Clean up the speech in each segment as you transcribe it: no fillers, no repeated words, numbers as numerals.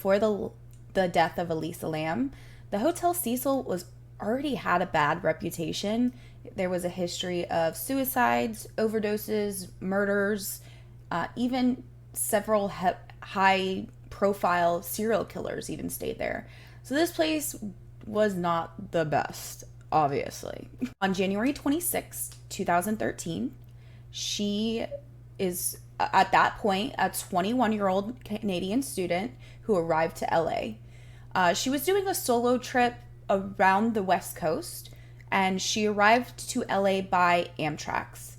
before the death of Elisa Lam, the Hotel Cecil was already had a bad reputation. There was a history of suicides, overdoses, murders, even several high profile serial killers even stayed there. So this place was not the best, obviously. On January 26, 2013, she is at that point a 21-year-old Canadian student who arrived to LA. She was doing a solo trip around the West Coast, and she arrived to LA by Amtrak's.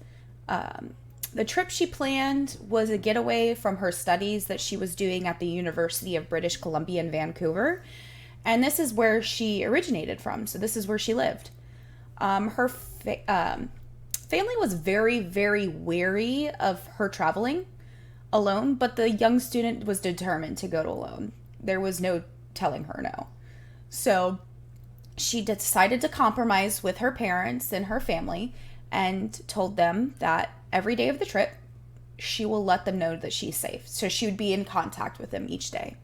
The trip she planned was a getaway from her studies that she was doing at the University of British Columbia in Vancouver. And this is where she originated from. So this is where she lived. Her family was very, very wary of her traveling alone, but the young student was determined to go alone. There was no telling her no. So she decided to compromise with her parents and her family and told them that every day of the trip, she will let them know that she's safe. So she would be in contact with them each day.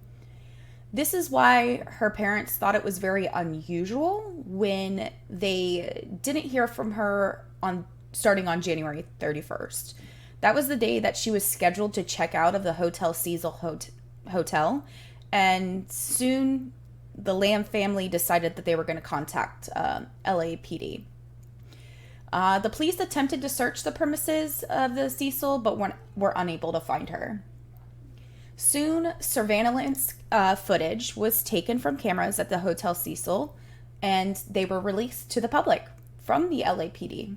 This is why her parents thought it was very unusual when they didn't hear from her starting on January 31st. That was the day that she was scheduled to check out of the Hotel Cecil hotel, and soon the Lam family decided that they were going to contact LAPD. The police attempted to search the premises of the Cecil, but were unable to find her. Soon, surveillance footage was taken from cameras at the Hotel Cecil, and they were released to the public from the LAPD.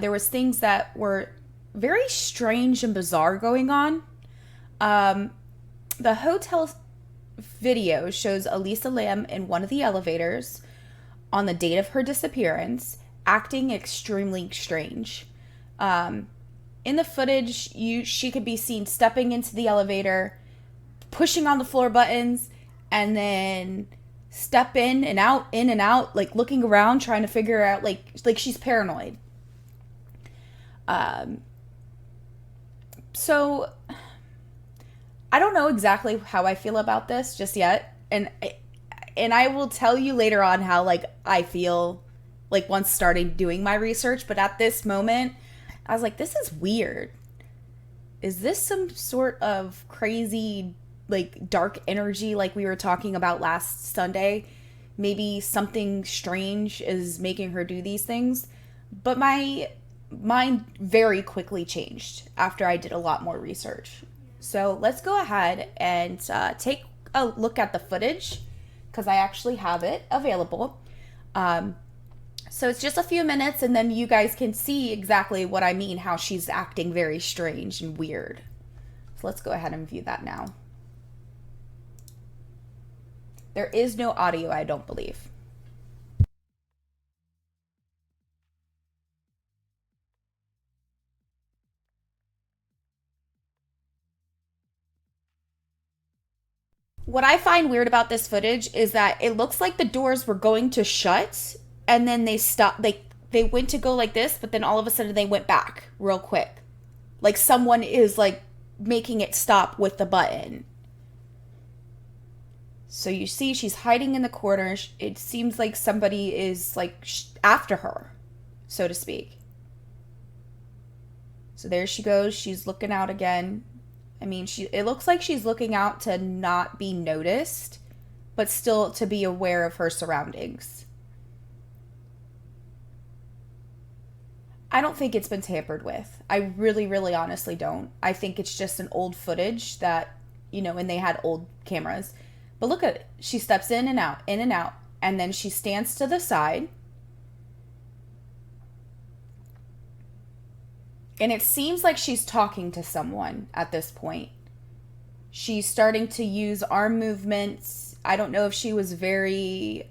There was things that were very strange and bizarre going on. The hotel video shows Elisa Lam in one of the elevators on the date of her disappearance, acting extremely strange. In the footage, she could be seen stepping into the elevator, pushing on the floor buttons, and then step in and out, like looking around, trying to figure out, like she's paranoid. So I don't know exactly how I feel about this just yet, and I will tell you later on how like I feel like once starting doing my research. But at this moment, I was like, this is weird. Is this some sort of crazy, like, dark energy like we were talking about last Sunday? Maybe something strange is making her do these things. But my mind very quickly changed after I did a lot more research. So let's go ahead and take a look at the footage, because I actually have it available. So it's just a few minutes, and then you guys can see exactly what I mean, how she's acting very strange and weird. So let's go ahead and view that now. There is no audio, I don't believe. What I find weird about this footage is that it looks like the doors were going to shut, and then they stopped. They went to go like this, but then all of a sudden they went back real quick. Like someone is like making it stop with the button. So you see she's hiding in the corner. It seems like somebody is like after her, so to speak. So there she goes. She's looking out again. I mean, it looks like she's looking out to not be noticed, but still to be aware of her surroundings. I don't think it's been tampered with. I really, really honestly don't. I think it's just an old footage that, and they had old cameras. But look at it. She steps in and out, and then she stands to the side. And it seems like she's talking to someone at this point. She's starting to use arm movements. I don't know if she was very,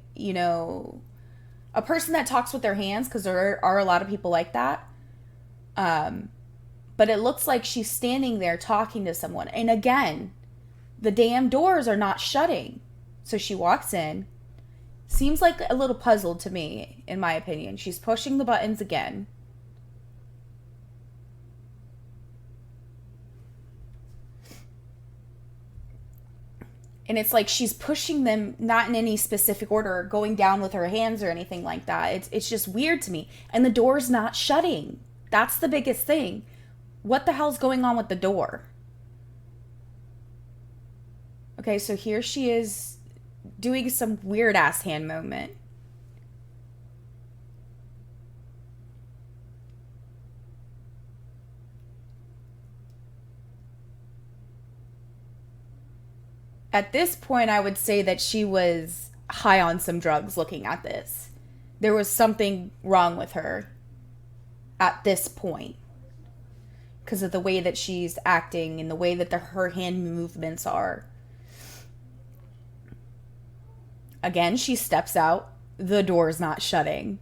a person that talks with their hands, because there are a lot of people like that. But it looks like she's standing there talking to someone. And again, the damn doors are not shutting. So she walks in. Seems like a little puzzled to me, in my opinion. She's pushing the buttons again. And it's like she's pushing them not in any specific order, or going down with her hands or anything like that. It's just weird to me. And the door's not shutting. That's the biggest thing. What the hell's going on with the door? Okay, so here she is doing some weird ass hand movement. At this point, I would say that she was high on some drugs looking at this. There was something wrong with her at this point because of the way that she's acting and the way that her hand movements are. Again, she steps out. The door's not shutting.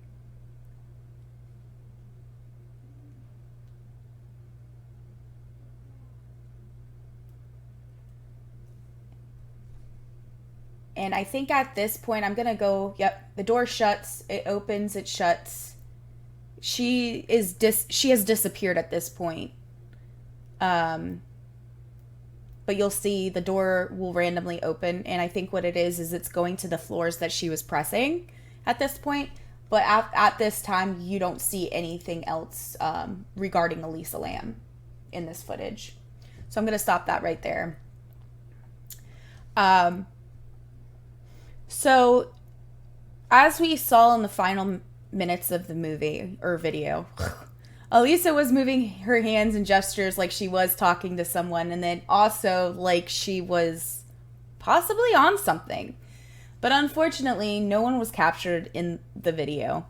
And I think at this point, I'm going to go, yep, the door shuts, it opens, it shuts. She has disappeared at this point. But you'll see the door will randomly open. And I think what it is it's going to the floors that she was pressing at this point. But at this time, you don't see anything else regarding Elisa Lam in this footage. So I'm going to stop that right there. So, as we saw in the final minutes of the movie, or video, Elisa was moving her hands and gestures like she was talking to someone, and then also like she was possibly on something. But unfortunately, no one was captured in the video.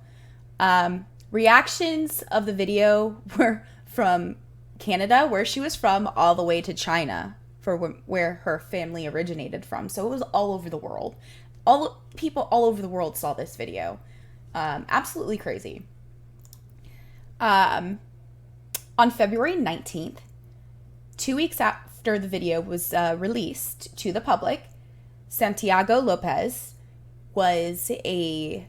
Reactions of the video were from Canada, where she was from, all the way to China, for where her family originated from. So it was all over the world. People all over the world saw this video. Absolutely crazy. On February 19th, 2 weeks after the video was released to the public, Santiago Lopez was a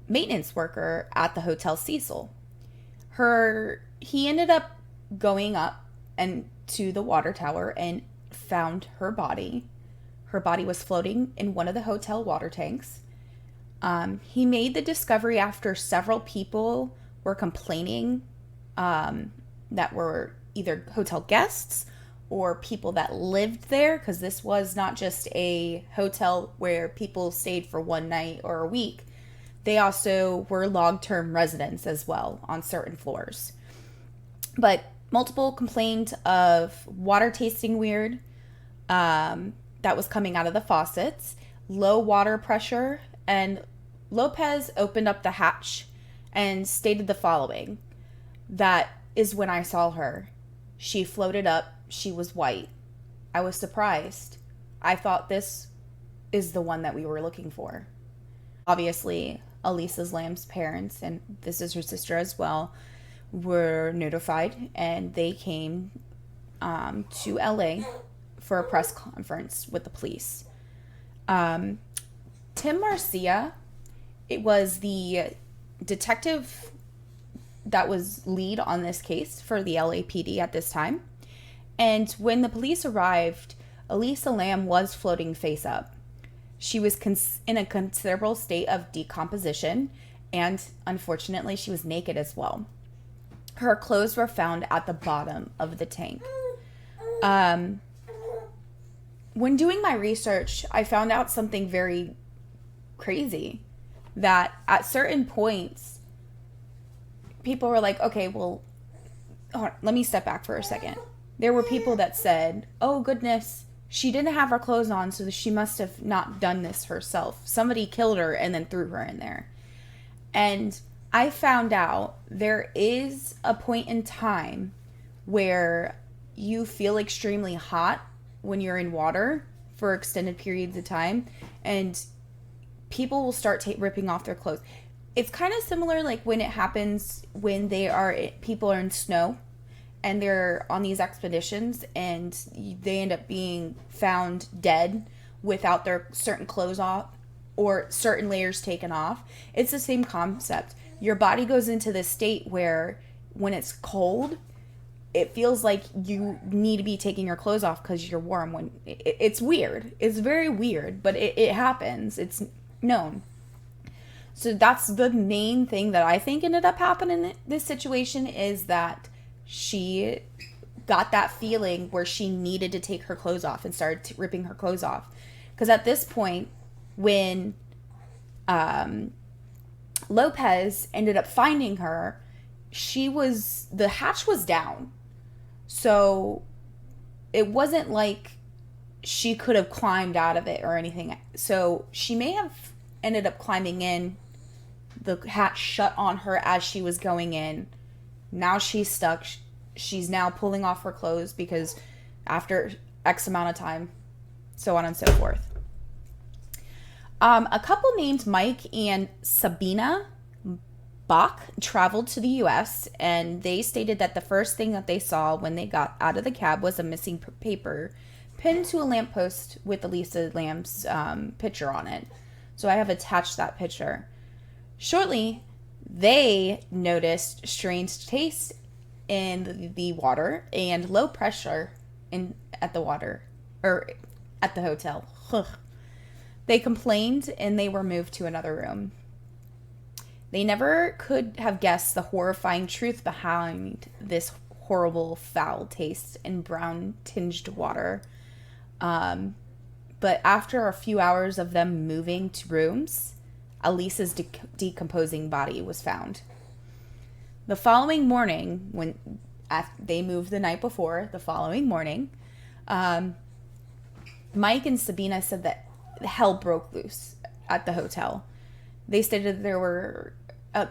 maintenance worker at the Hotel Cecil. He ended up going up and to the water tower and found her body. Her body was floating in one of the hotel water tanks. He made the discovery after several people were complaining that were either hotel guests or people that lived there, because this was not just a hotel where people stayed for one night or a week. They also were long-term residents as well on certain floors. But multiple complained of water tasting weird, that was coming out of the faucets, low water pressure, and Lopez opened up the hatch and stated the following: that is when I saw her. She floated up. She was white. I was surprised. I thought this is the one that we were looking for. Obviously, Elisa Lam's parents, and this is her sister as well, were notified, and they came to LA for a press conference with the police. Tim Marcia, it was the detective that was lead on this case for the LAPD at this time. And when the police arrived, Elisa Lam was floating face up. She was in a considerable state of decomposition, and unfortunately, she was naked as well. Her clothes were found at the bottom of the tank. When doing my research, I found out something very crazy, that at certain points, people were like, okay, well, let me step back for a second. There were people that said, oh goodness, she didn't have her clothes on, so she must have not done this herself. Somebody killed her and then threw her in there. And I found out there is a point in time where you feel extremely hot when you're in water for extended periods of time, and people will start ripping off their clothes. It's kind of similar like when it happens when people are in snow and they're on these expeditions and they end up being found dead without their certain clothes off or certain layers taken off. It's the same concept. Your body goes into this state where when it's cold, it feels like you need to be taking your clothes off because you're warm. When it's weird. It's very weird, but it happens. It's known. So that's the main thing that I think ended up happening in this situation, is that she got that feeling where she needed to take her clothes off and started ripping her clothes off. Because at this point, when Lopez ended up finding her, the hatch was down. So it wasn't like she could have climbed out of it or anything. So she may have ended up climbing in. The hatch shut on her as she was going in. Now she's stuck. She's now pulling off her clothes because after X amount of time, so on and so forth. A couple named Mike and Sabina Bach traveled to the U.S., and they stated that the first thing that they saw when they got out of the cab was a missing paper pinned to a lamppost with Elisa Lam's picture on it. So I have attached that picture. Shortly, they noticed strange taste in the water and low pressure at the hotel. Ugh. They complained and they were moved to another room. They never could have guessed the horrifying truth behind this horrible foul taste in brown tinged water. But after a few hours of them moving to rooms, Elisa's decomposing body was found. The following morning, when they moved the night before, Mike and Sabina said that hell broke loose at the hotel. They stated they were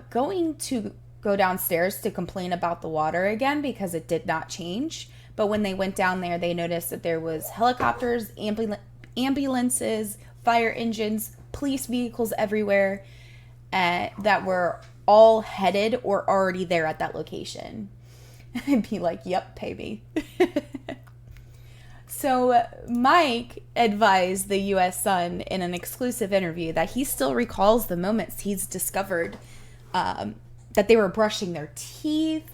going to go downstairs to complain about the water again because it did not change. But when they went down there, they noticed that there was helicopters, ambulances, fire engines, police vehicles everywhere that were all headed or already there at that location. I'd be like, yep, pay me. So Mike advised the U.S. Sun in an exclusive interview that he still recalls the moments he's discovered that they were brushing their teeth,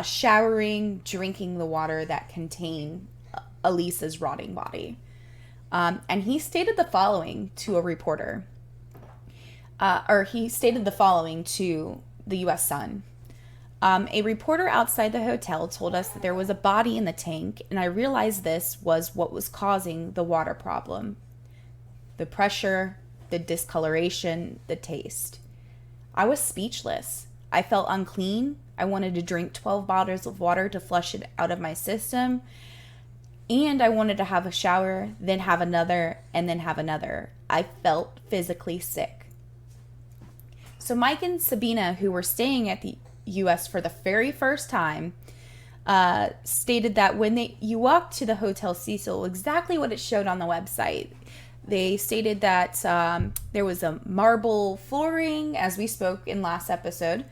showering, drinking the water that contained Elisa's rotting body. And he stated the following to a reporter. He stated the following to the U.S. Sun. A reporter outside the hotel told us that there was a body in the tank, and I realized this was what was causing the water problem. The pressure, the discoloration, the taste. I was speechless. I felt unclean. I wanted to drink 12 bottles of water to flush it out of my system. And I wanted to have a shower, then have another, and then have another. I felt physically sick. So Mike and Sabina, who were staying at the U.S. for the very first time, stated that when you walked to the Hotel Cecil, exactly what it showed on the website. They stated that there was a marble flooring, as we spoke in last episode.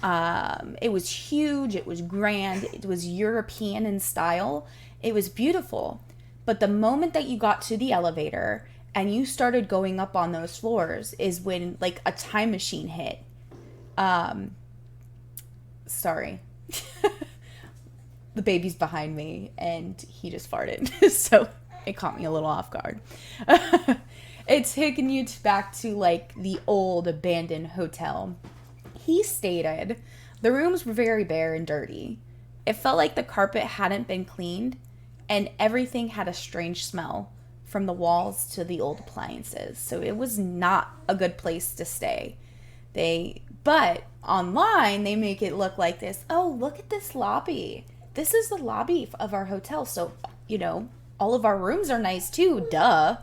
It was huge. It was grand. It was European in style. It was beautiful. But the moment that you got to the elevator and you started going up on those floors is when like a time machine hit. Sorry. The baby's behind me and he just farted. So it caught me a little off guard. It's taking you back to like the old abandoned hotel. He stated the rooms were very bare and dirty. It felt like the carpet hadn't been cleaned and everything had a strange smell from the walls to the old appliances. So it was not a good place to stay. But online, they make it look like this. Oh, look at this lobby. This is the lobby of our hotel. So, all of our rooms are nice too. Duh.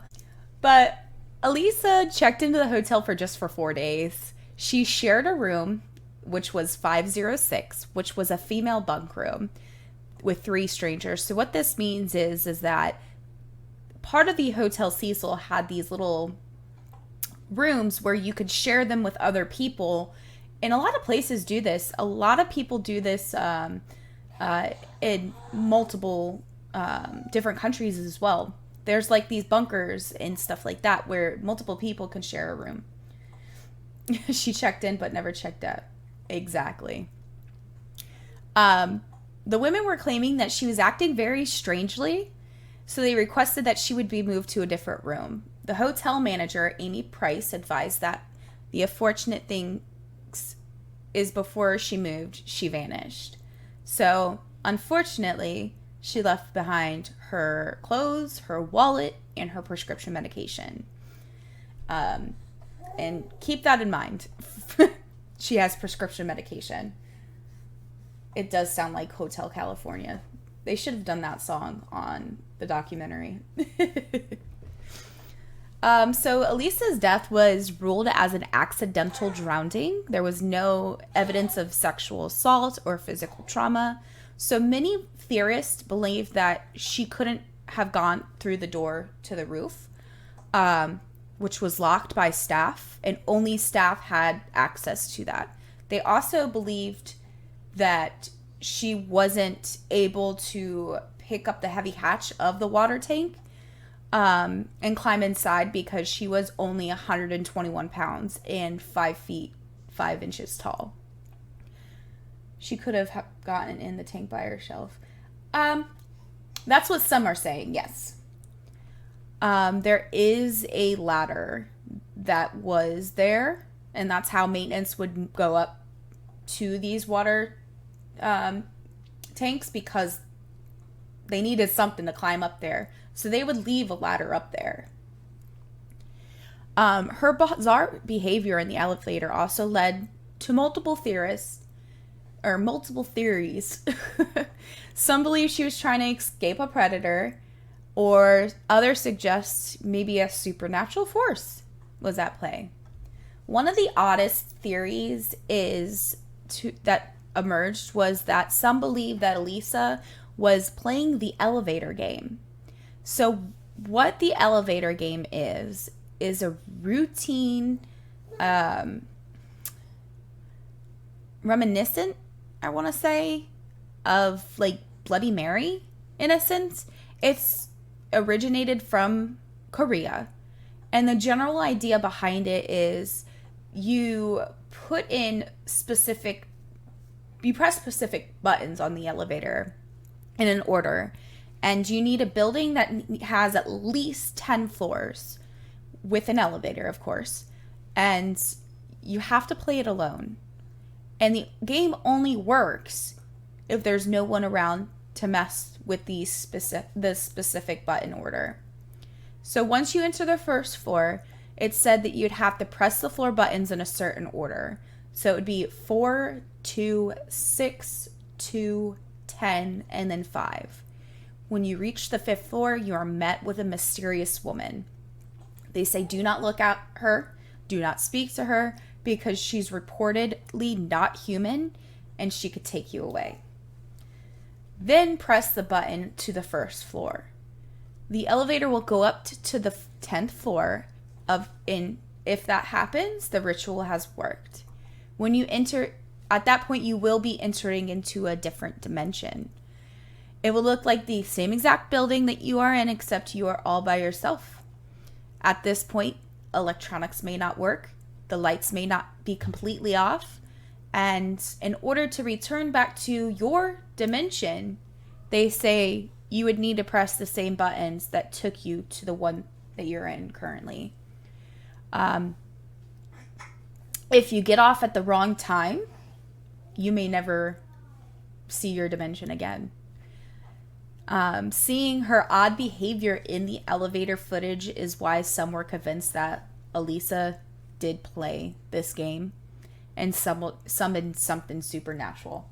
But Elisa checked into the hotel for 4 days. She shared a room, which was 506, which was a female bunk room with 3 strangers. So what this means is that part of the Hotel Cecil had these little rooms where you could share them with other people. And a lot of places do this. A lot of people do this in multiple different countries as well. There's like these bunkers and stuff like that where multiple people can share a room. She checked in but never checked out. Exactly. The women were claiming that she was acting very strangely, so they requested that she would be moved to a different room. The hotel manager, Amy Price, advised that the unfortunate thing is before she moved, she vanished. So, unfortunately, she left behind her clothes, her wallet, and her prescription medication. And keep that in mind. She has prescription medication. It does sound like Hotel California. They should have done that song on the documentary. So Elisa's death was ruled as an accidental drowning. There was no evidence of sexual assault or physical trauma. So many theorists believe that she couldn't have gone through the door to the roof, which was locked by staff, and only staff had access to that. They also believed that she wasn't able to pick up the heavy hatch of the water tank and climb inside because she was only 121 pounds and 5 feet 5 inches tall. She could have gotten in the tank by herself. That's what some are saying, yes. There is a ladder that was there, and that's how maintenance would go up to these water tanks, because they needed something to climb up there. So they would leave a ladder up there. Her bizarre behavior in the elevator also led to multiple theories. Some believe she was trying to escape a predator, or others suggest maybe a supernatural force was at play. One of the oddest theories that emerged was that some believe that Elisa was playing the elevator game. So what the elevator game is a routine, reminiscent, I want to say, of like Bloody Mary, in a sense. It's originated from Korea. And the general idea behind it is you press specific buttons on the elevator in an order, and you need a building that has at least 10 floors with an elevator, of course, and you have to play it alone. And the game only works if there's no one around to mess with the specific button order. So once you enter the first floor, it said that you'd have to press the floor buttons in a certain order. So it would be 4, 2, 6, 2, 10, and then 5. When you reach the 5th floor, you are met with a mysterious woman. They say do not look at her, do not speak to her, because she's reportedly not human and she could take you away. Then press the button to the 1st floor. The elevator will go up to the 10th floor if that happens, the ritual has worked. When you enter, at that point, you will be entering into a different dimension. It will look like the same exact building that you are in, except you are all by yourself. At this point, electronics may not work, the lights may not be completely off, and in order to return back to your dimension, they say you would need to press the same buttons that took you to the one that you're in currently. If you get off at the wrong time, you may never see your dimension again. Seeing her odd behavior in the elevator footage is why some were convinced that Elisa did play this game and summoned something supernatural.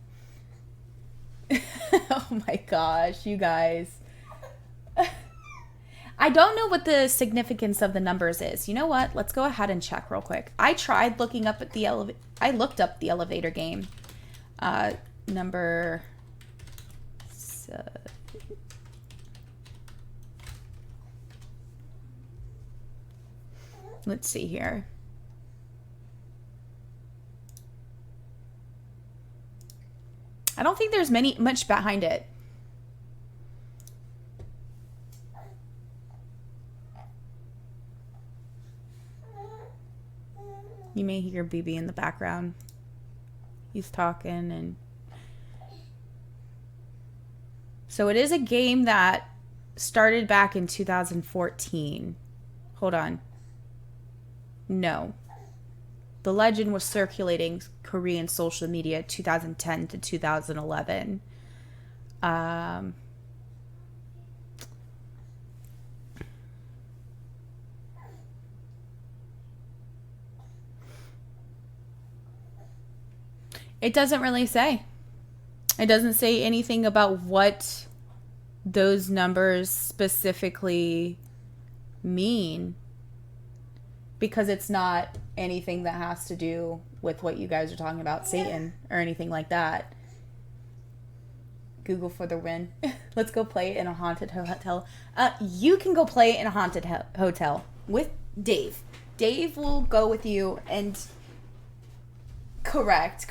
Oh my gosh, you guys. I don't know what the significance of the numbers is. You know what? Let's go ahead and check real quick. I tried looking up at I looked up the elevator game. Number... Let's see here. I don't think there's much behind it. You may hear BB in the background. He's talking and So it is a game that started back in 2014. Hold on. No. The legend was circulating Korean social media 2010 to 2011. It doesn't really say. It doesn't say anything about what those numbers specifically mean, because it's not anything that has to do with what you guys are talking about, Satan or anything like that. Google for the win. Let's go play it in a haunted hotel. You can go play it in a haunted hotel with Dave. Dave will go with you and... Correct.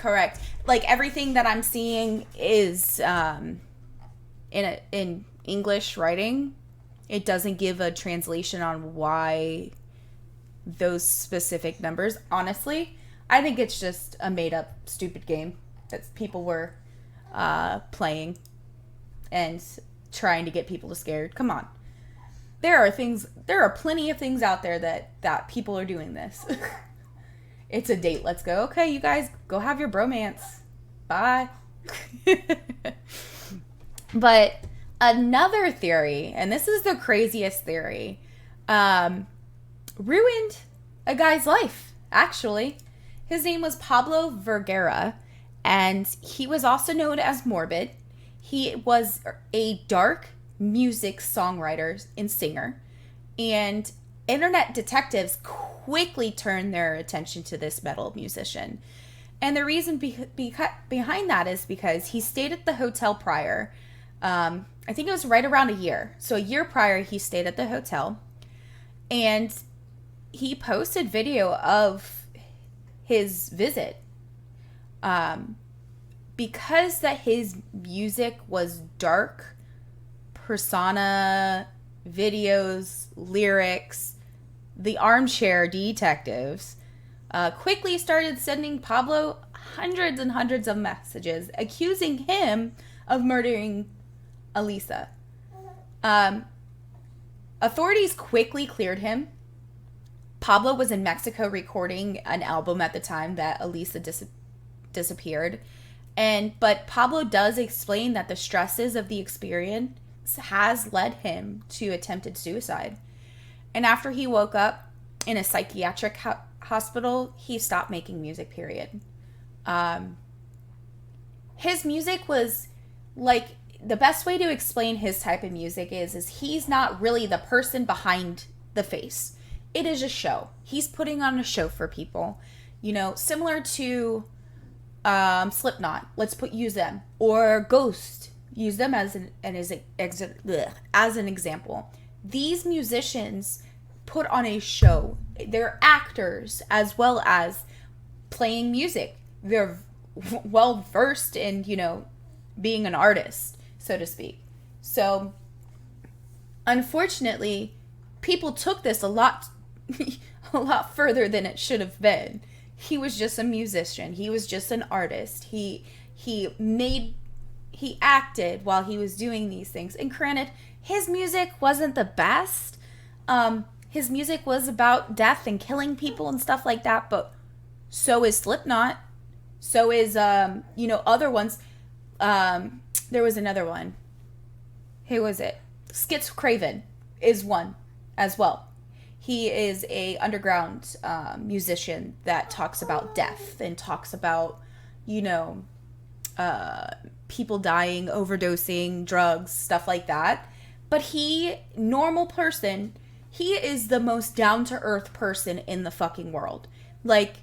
Like, everything that I'm seeing is in English writing. It doesn't give a translation on why those specific numbers. Honestly, I think it's just a made-up, stupid game that people were playing and trying to get people to scared. Come on. There are plenty of things out there that people are doing this. It's a date. Let's go. Okay, you guys, go have your bromance. Bye. But another theory, and this is the craziest theory, ruined a guy's life, actually. His name was Pablo Vergara, and he was also known as Morbid. He was a dark music songwriter and singer, and internet detectives quickly turned their attention to this metal musician. And the reason behind that is because he stayed at the hotel prior. I think it was right around a year. So a year prior, he stayed at the hotel. And he posted video of his visit. Because that his music was dark, persona, videos, lyrics, the armchair detectives quickly started sending Pablo hundreds and hundreds of messages accusing him of murdering Elisa. Authorities quickly cleared him. Pablo was in Mexico recording an album at the time that Elisa disappeared. But Pablo does explain that the stresses of the experience has led him to attempted suicide. And after he woke up in a psychiatric hospital, he stopped making music, period. His music was, like, the best way to explain his type of music is he's not really the person behind the face. It is a show. He's putting on a show for people. You know, similar to Slipknot. Let's use them. Or Ghost. Use them as an example. These musicians put on a show. They're actors as well as playing music. They're well versed in, being an artist, so to speak. So, unfortunately, people took this a lot further than it should have been. He was just a musician. He was just an artist. He acted while he was doing these things. And granted, his music wasn't the best. His music was about death and killing people and stuff like that, but so is Slipknot. So is, other ones. There was another one. Who was it? Skitz Craven is one as well. He is a underground musician that talks about death and talks about, people dying, overdosing, drugs, stuff like that. But normal person, he is the most down-to-earth person in the fucking world. Like,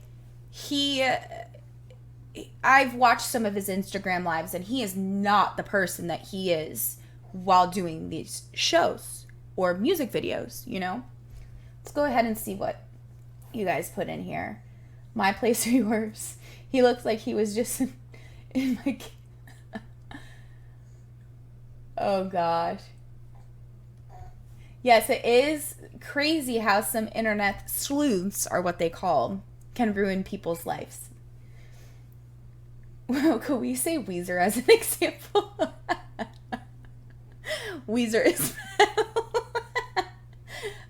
I've watched some of his Instagram lives, and he is not the person that he is while doing these shows or music videos, Let's go ahead and see what you guys put in here. My Place or Yours. He looks like he was just in my... Oh, gosh. Yes, it is crazy how some internet sleuths, are what they call, can ruin people's lives. Well, could we say Weezer as an example? Weezer is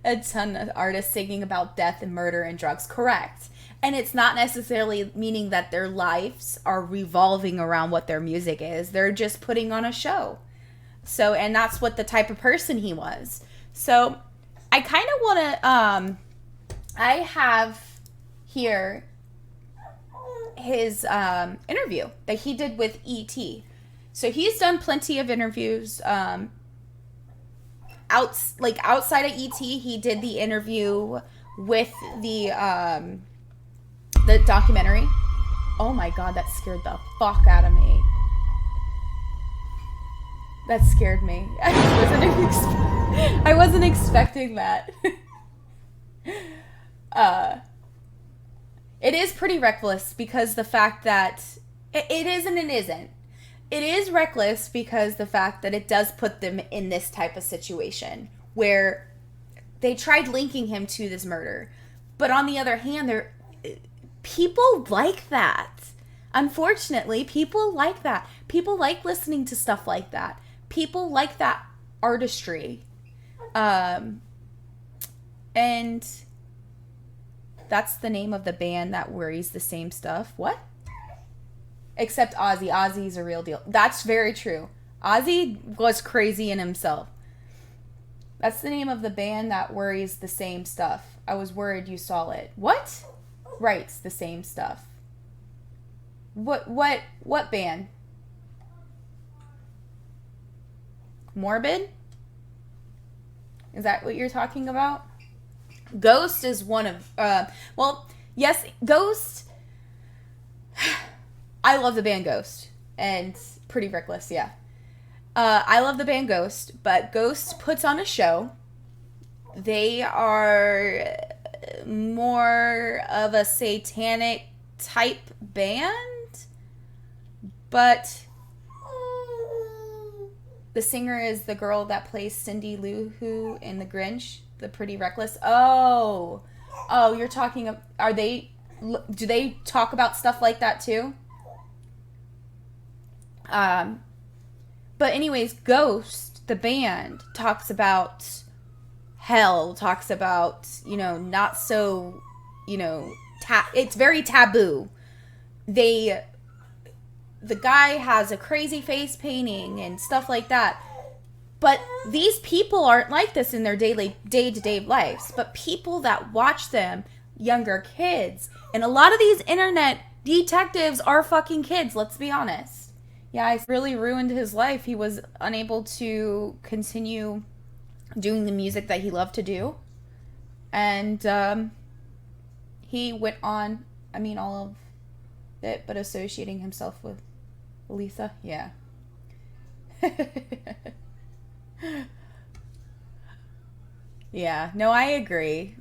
a ton of artists singing about death and murder and drugs. Correct. And it's not necessarily meaning that their lives are revolving around what their music is. They're just putting on a show. So, and that's what the type of person he was. So, I kind of want to, I have here his interview that he did with E.T. So, he's done plenty of interviews. Outside of E.T., he did the interview with the documentary. Oh my God, that scared the fuck out of me. That scared me. I wasn't expecting that. It is pretty reckless because the fact that it is and it isn't. It is reckless because the fact that it does put them in this type of situation where they tried linking him to this murder. But on the other hand, people like that. Unfortunately, people like that. People like listening to stuff like that. People like that artistry. And that's the name of the band that worries the same stuff. What? Except Ozzy. Ozzy's a real deal. That's very true. Ozzy was crazy in himself. That's the name of the band that worries the same stuff. I was worried you saw it. What? Writes the same stuff. What band? Morbid? Is that what you're talking about? Ghost is one of, yes, Ghost. I love the band Ghost, and Pretty Reckless, yeah. I love the band Ghost, but Ghost puts on a show. They are more of a satanic type band, but the singer is the girl that plays Cindy Lou Who in The Grinch, the Pretty Reckless. Oh, you're talking, do they talk about stuff like that too? But anyways, Ghost, the band, talks about hell, talks about, not so, it's very taboo. The guy has a crazy face painting and stuff like that. But these people aren't like this in their day-to-day lives. But people that watch them, younger kids, and a lot of these internet detectives are fucking kids, let's be honest. Yeah, it really ruined his life. He was unable to continue doing the music that he loved to do. And he went on, all of it, but associating himself with Elisa, yeah. Yeah, no, I agree.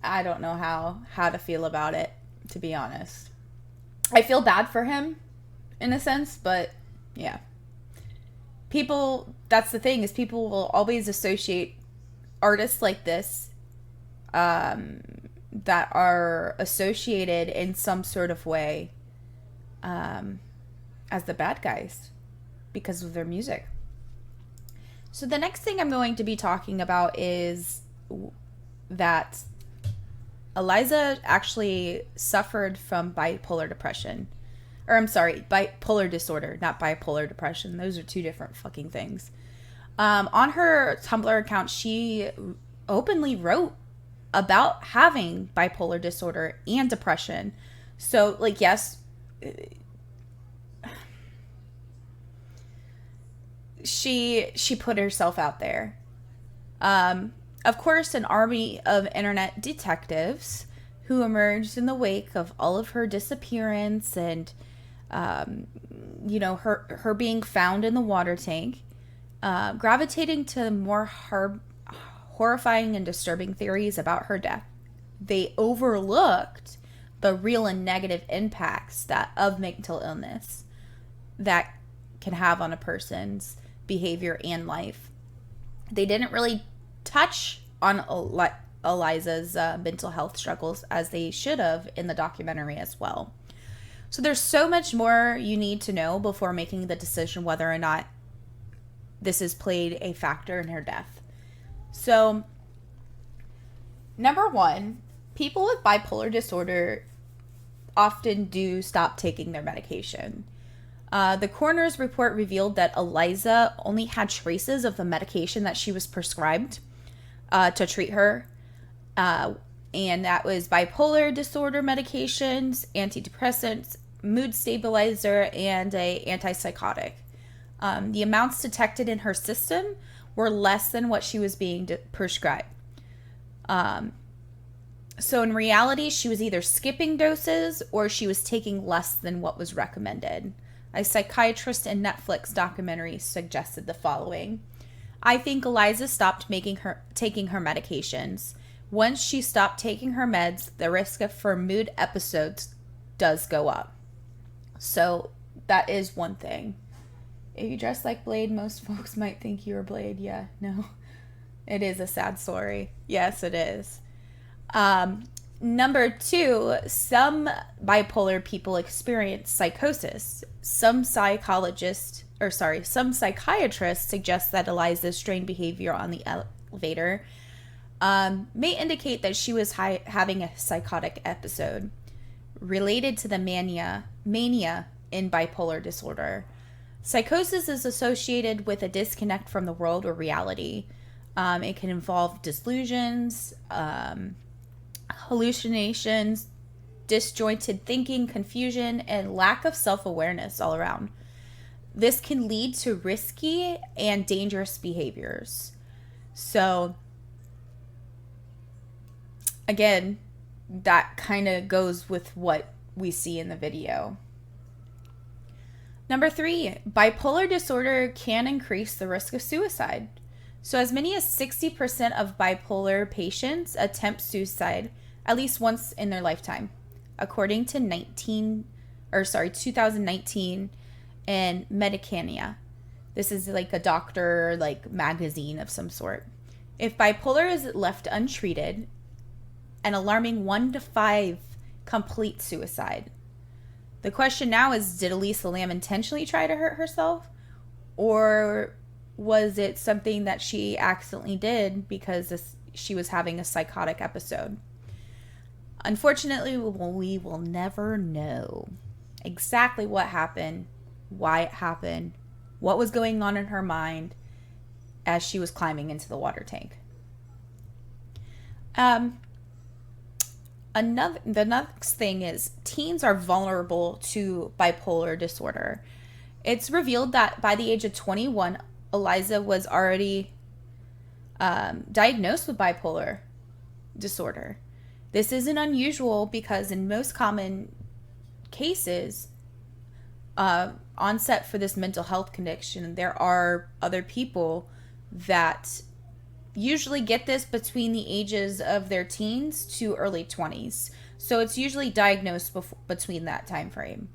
I don't know how to feel about it, to be honest. I feel bad for him, in a sense, but yeah. That's the thing, is people will always associate artists like this, that are associated in some sort of way, as the bad guys, because of their music. So the next thing I'm going to be talking about is that Eliza actually suffered from bipolar depression. Or I'm sorry, bipolar disorder, not bipolar depression. Those are two different fucking things. On her Tumblr account, she openly wrote about having bipolar disorder and depression. So, yes, she put herself out there. Of course, an army of internet detectives who emerged in the wake of all of her disappearance and, her being found in the water tank, gravitating to more horrifying and disturbing theories about her death. They overlooked the real and negative impacts of mental illness that can have on a person's behavior and life. They didn't really touch on Eliza's mental health struggles as they should have in the documentary as well. So there's so much more you need to know before making the decision whether or not this has played a factor in her death. So, number one, people with bipolar disorder often do stop taking their medication. The coroner's report revealed that Eliza only had traces of the medication that she was prescribed to treat her. And that was bipolar disorder medications, antidepressants, mood stabilizer, and a antipsychotic. The amounts detected in her system were less than what she was being prescribed. So in reality, she was either skipping doses or she was taking less than what was recommended. A psychiatrist in Netflix documentary suggested the following. I think Eliza stopped taking her medications. Once she stopped taking her meds, the risk for mood episodes does go up. So that is one thing. If you dress like Blade, most folks might think you were Blade. Yeah, no. It is a sad story. Yes, it is. Number two, some bipolar people experience psychosis. Some psychiatrists suggest that Eliza's strange behavior on the elevator may indicate that she was having a psychotic episode related to the mania in bipolar disorder. Psychosis is associated with a disconnect from the world or reality. It can involve delusions, hallucinations, disjointed thinking, confusion, and lack of self-awareness all around. This can lead to risky and dangerous behaviors. So, again, that kind of goes with what we see in the video. Number three, bipolar disorder can increase the risk of suicide. So as many as 60% of bipolar patients attempt suicide at least once in their lifetime, according to 2019 in Medicania. This is like a doctor magazine of some sort. If bipolar is left untreated, an alarming 1 to 5 complete suicide. The question now is, did Elisa Lam intentionally try to hurt herself? Or was it something that she accidentally did because she was having a psychotic episode? Unfortunately, we will never know exactly what happened, why it happened, what was going on in her mind as she was climbing into the water tank. The next thing is teens are vulnerable to bipolar disorder. It's revealed that by the age of 21, Eliza was already diagnosed with bipolar disorder. This isn't unusual because in most common cases, onset for this mental health condition, there are other people that usually get this between the ages of their teens to early 20s. So it's usually diagnosed between that time frame.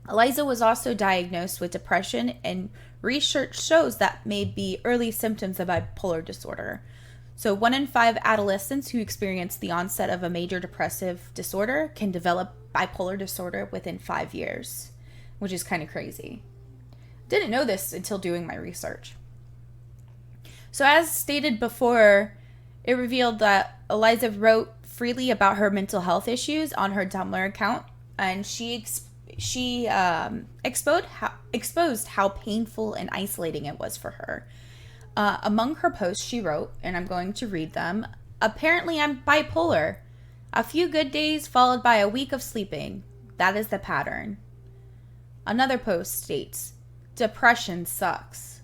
Eliza was also diagnosed with depression, and research shows that may be early symptoms of bipolar disorder. So 1 in 5 adolescents who experience the onset of a major depressive disorder can develop bipolar disorder within 5 years, which is kind of crazy. Didn't know this until doing my research. So as stated before, it revealed that Eliza wrote freely about her mental health issues on her Tumblr account, and she exposed how painful and isolating it was for her. Among her posts, she wrote, and I'm going to read them, "Apparently I'm bipolar. A few good days followed by a week of sleeping. That is the pattern." Another post states, "Depression sucks."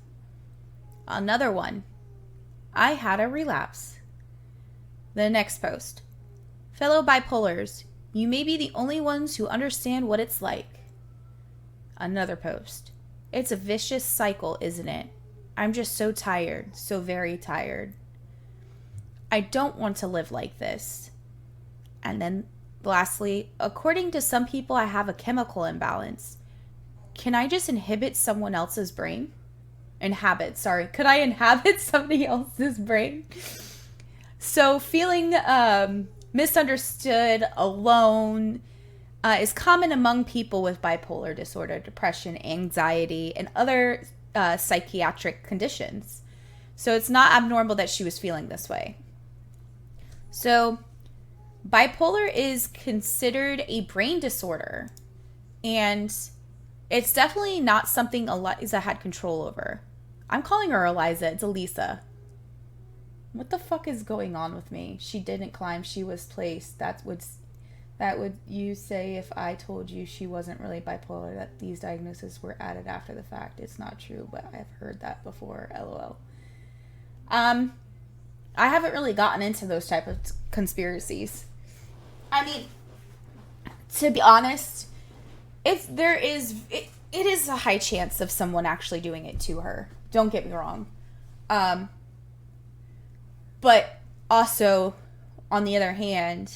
Another one, "I had a relapse." The next post, "Fellow bipolars, you may be the only ones who understand what it's like." Another post, "It's a vicious cycle, isn't it? I'm just so tired, so very tired. I don't want to live like this." And then lastly, "According to some people, I have a chemical imbalance. Can I just inhabit someone else's brain?" Could I inhabit somebody else's brain? So feeling misunderstood, alone, is common among people with bipolar disorder, depression, anxiety, and other psychiatric conditions. So it's not abnormal that she was feeling this way. So bipolar is considered a brain disorder, and it's definitely not something Eliza had control over. I'm calling her Eliza. It's Elisa. What the fuck is going on with me? She didn't climb. She was placed. That would you say if I told you she wasn't really bipolar, that these diagnoses were added after the fact. It's not true, but I've heard that before. LOL. I haven't really gotten into those type of conspiracies. I mean, to be honest, if there is, it is a high chance of someone actually doing it to her. Don't get me wrong. But also, on the other hand,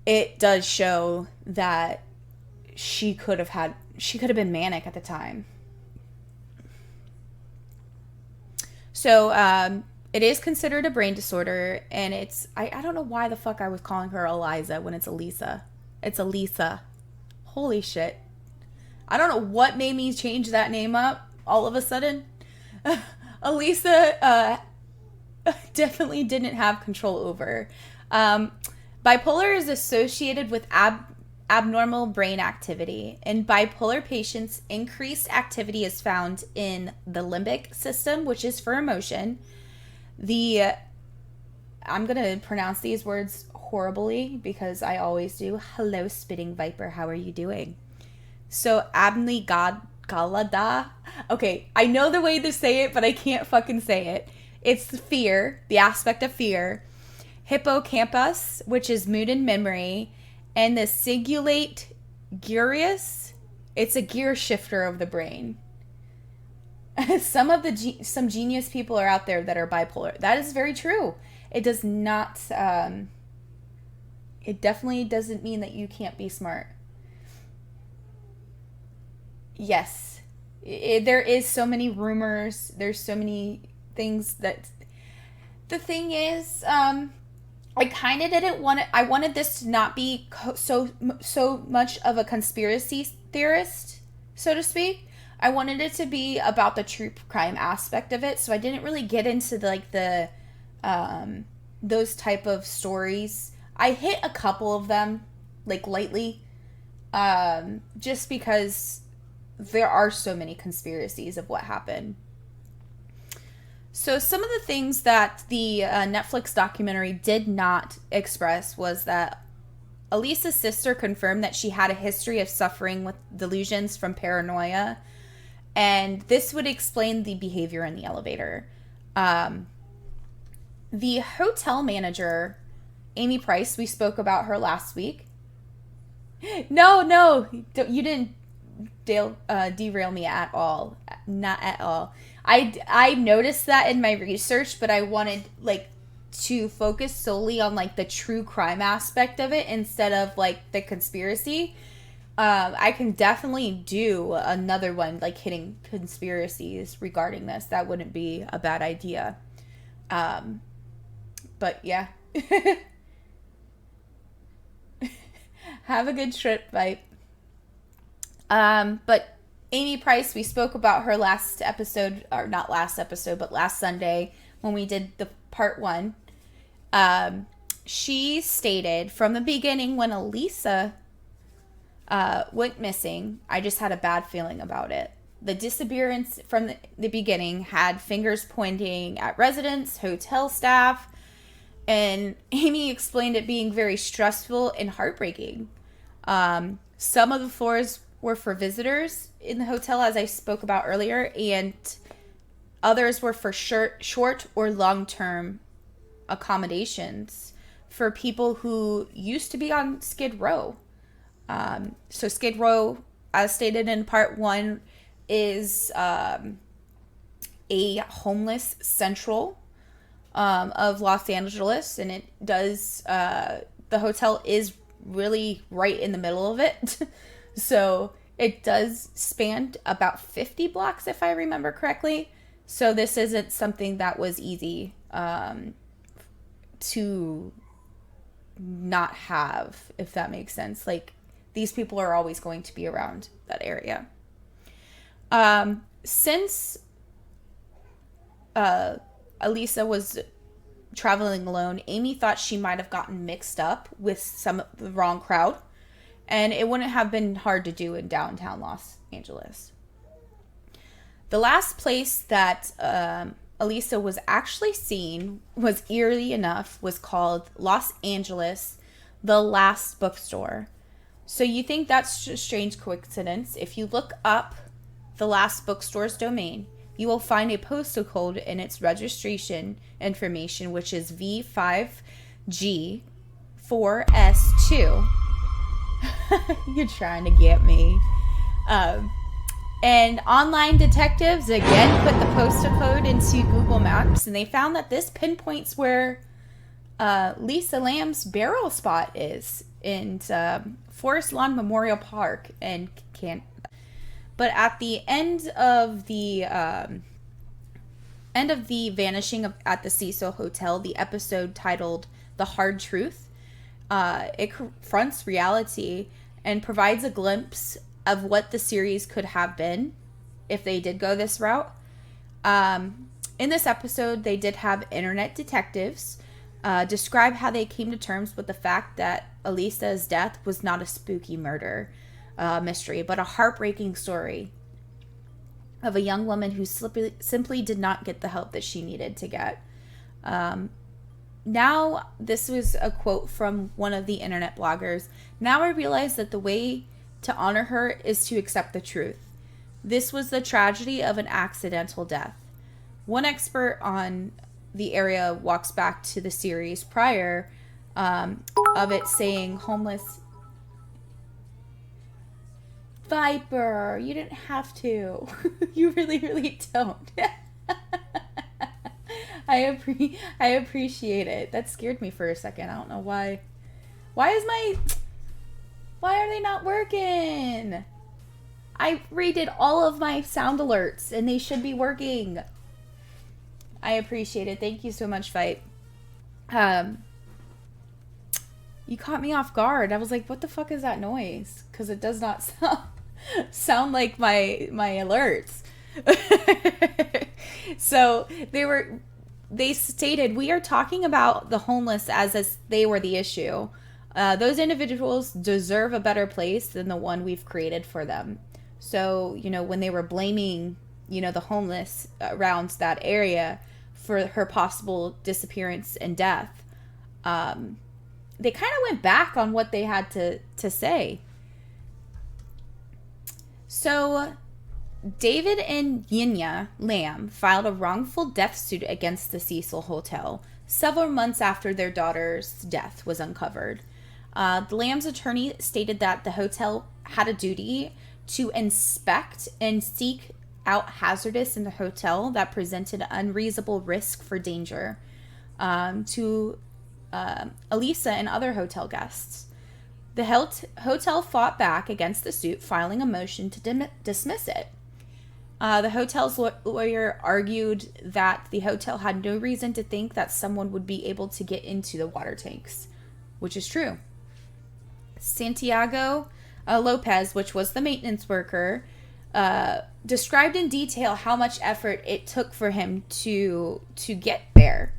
it does show that she could have been manic at the time. So, it is considered a brain disorder, and I don't know why the fuck I was calling her Eliza when it's Elisa. It's Elisa. Holy shit. I don't know what made me change that name up all of a sudden. Elisa definitely didn't have control over. Bipolar is associated with abnormal brain activity. In bipolar patients, increased activity is found in the limbic system, which is for emotion. I'm going to pronounce these words horribly because I always do. Hello, spitting viper. How are you doing? So, amygdala. Okay, I know the way to say it, but I can't fucking say it. It's fear, the aspect of fear. Hippocampus, which is mood and memory. And the cingulate gyrus, it's a gear shifter of the brain. Some genius people are out there that are bipolar. That is very true. It does not, it definitely doesn't mean that you can't be smart. Yes. There is so many rumors. There's so many things that... The thing is, I kind of didn't want it. I wanted this to not be so much of a conspiracy theorist, so to speak. I wanted it to be about the true crime aspect of it, so I didn't really get into the those type of stories. I hit a couple of them, like, lightly, just because there are so many conspiracies of what happened. So some of the things that the Netflix documentary did not express was that Elisa's sister confirmed that she had a history of suffering with delusions from paranoia, and this would explain the behavior in the elevator. The hotel manager, Amy Price, we spoke about her last week. No, you didn't derail me at all. Not at all. I noticed that in my research, but I wanted, like, to focus solely on, like, the true crime aspect of it instead of, like, the conspiracy. I can definitely do another one, like, hitting conspiracies regarding this. That wouldn't be a bad idea. But yeah. Have a good trip, Vipe. But Amy Price, we spoke about her last episode, or not last episode, but last Sunday when we did the part 1. She stated from the beginning when Elisa went missing, I just had a bad feeling about it. The disappearance from the beginning had fingers pointing at residents, hotel staff, and Amy explained it being very stressful and heartbreaking. Some of the floors were for visitors in the hotel, as I spoke about earlier, and others were for short or long-term accommodations for people who used to be on Skid Row. So Skid Row, as stated in part 1, is a homeless central of Los Angeles, and it does, the hotel is really right in the middle of it. So it does span about 50 blocks, if I remember correctly. So this isn't something that was easy to not have, if that makes sense. Like, these people are always going to be around that area. Since Elisa was traveling alone, Amy thought she might have gotten mixed up with some of the wrong crowd, and it wouldn't have been hard to do in downtown Los Angeles. The last place that Elisa was actually seen, was eerily enough, was called Los Angeles, the Last Bookstore. So you think that's a strange coincidence. If you look up the Last Bookstore's domain, you will find a postal code in its registration information, which is V5G4S2. You're trying to get me. And online detectives, again, put the postal code into Google Maps, and they found that this pinpoints where Elisa Lam's burial spot is in Forest Lawn Memorial Park in Canada. But at the end of the vanishing at the Cecil Hotel, the episode titled "The Hard Truth," it confronts reality and provides a glimpse of what the series could have been if they did go this route. In this episode, they did have internet detectives describe how they came to terms with the fact that Elisa's death was not a spooky murder mystery, but a heartbreaking story of a young woman who simply did not get the help that she needed to get. Now, this was a quote from one of the internet bloggers. "Now I realize that the way to honor her is to accept the truth. This was the tragedy of an accidental death." One expert on the area walks back to the series prior of it saying homeless... Viper, you didn't have to. You really, really don't. I appreciate it. That scared me for a second. I don't know why. Why are they not working? I redid all of my sound alerts and they should be working. I appreciate it. Thank you so much, Fight. You caught me off guard. I was like, what the fuck is that noise? Because it does not sound like my alerts. So they stated, "We are talking about the homeless as they were the issue. Those individuals deserve a better place than the one we've created for them." So, when they were blaming, the homeless around that area for her possible disappearance and death, they kind of went back on what they had to say. So, David and Elisa Lam filed a wrongful death suit against the Cecil Hotel several months after their daughter's death was uncovered. The Lam's attorney stated that the hotel had a duty to inspect and seek out hazardous in the hotel that presented unreasonable risk for danger to Elisa and other hotel guests. The hotel fought back against the suit, filing a motion to dismiss it. The hotel's lawyer argued that the hotel had no reason to think that someone would be able to get into the water tanks, which is true. Santiago Lopez, which was the maintenance worker, described in detail how much effort it took for him to get there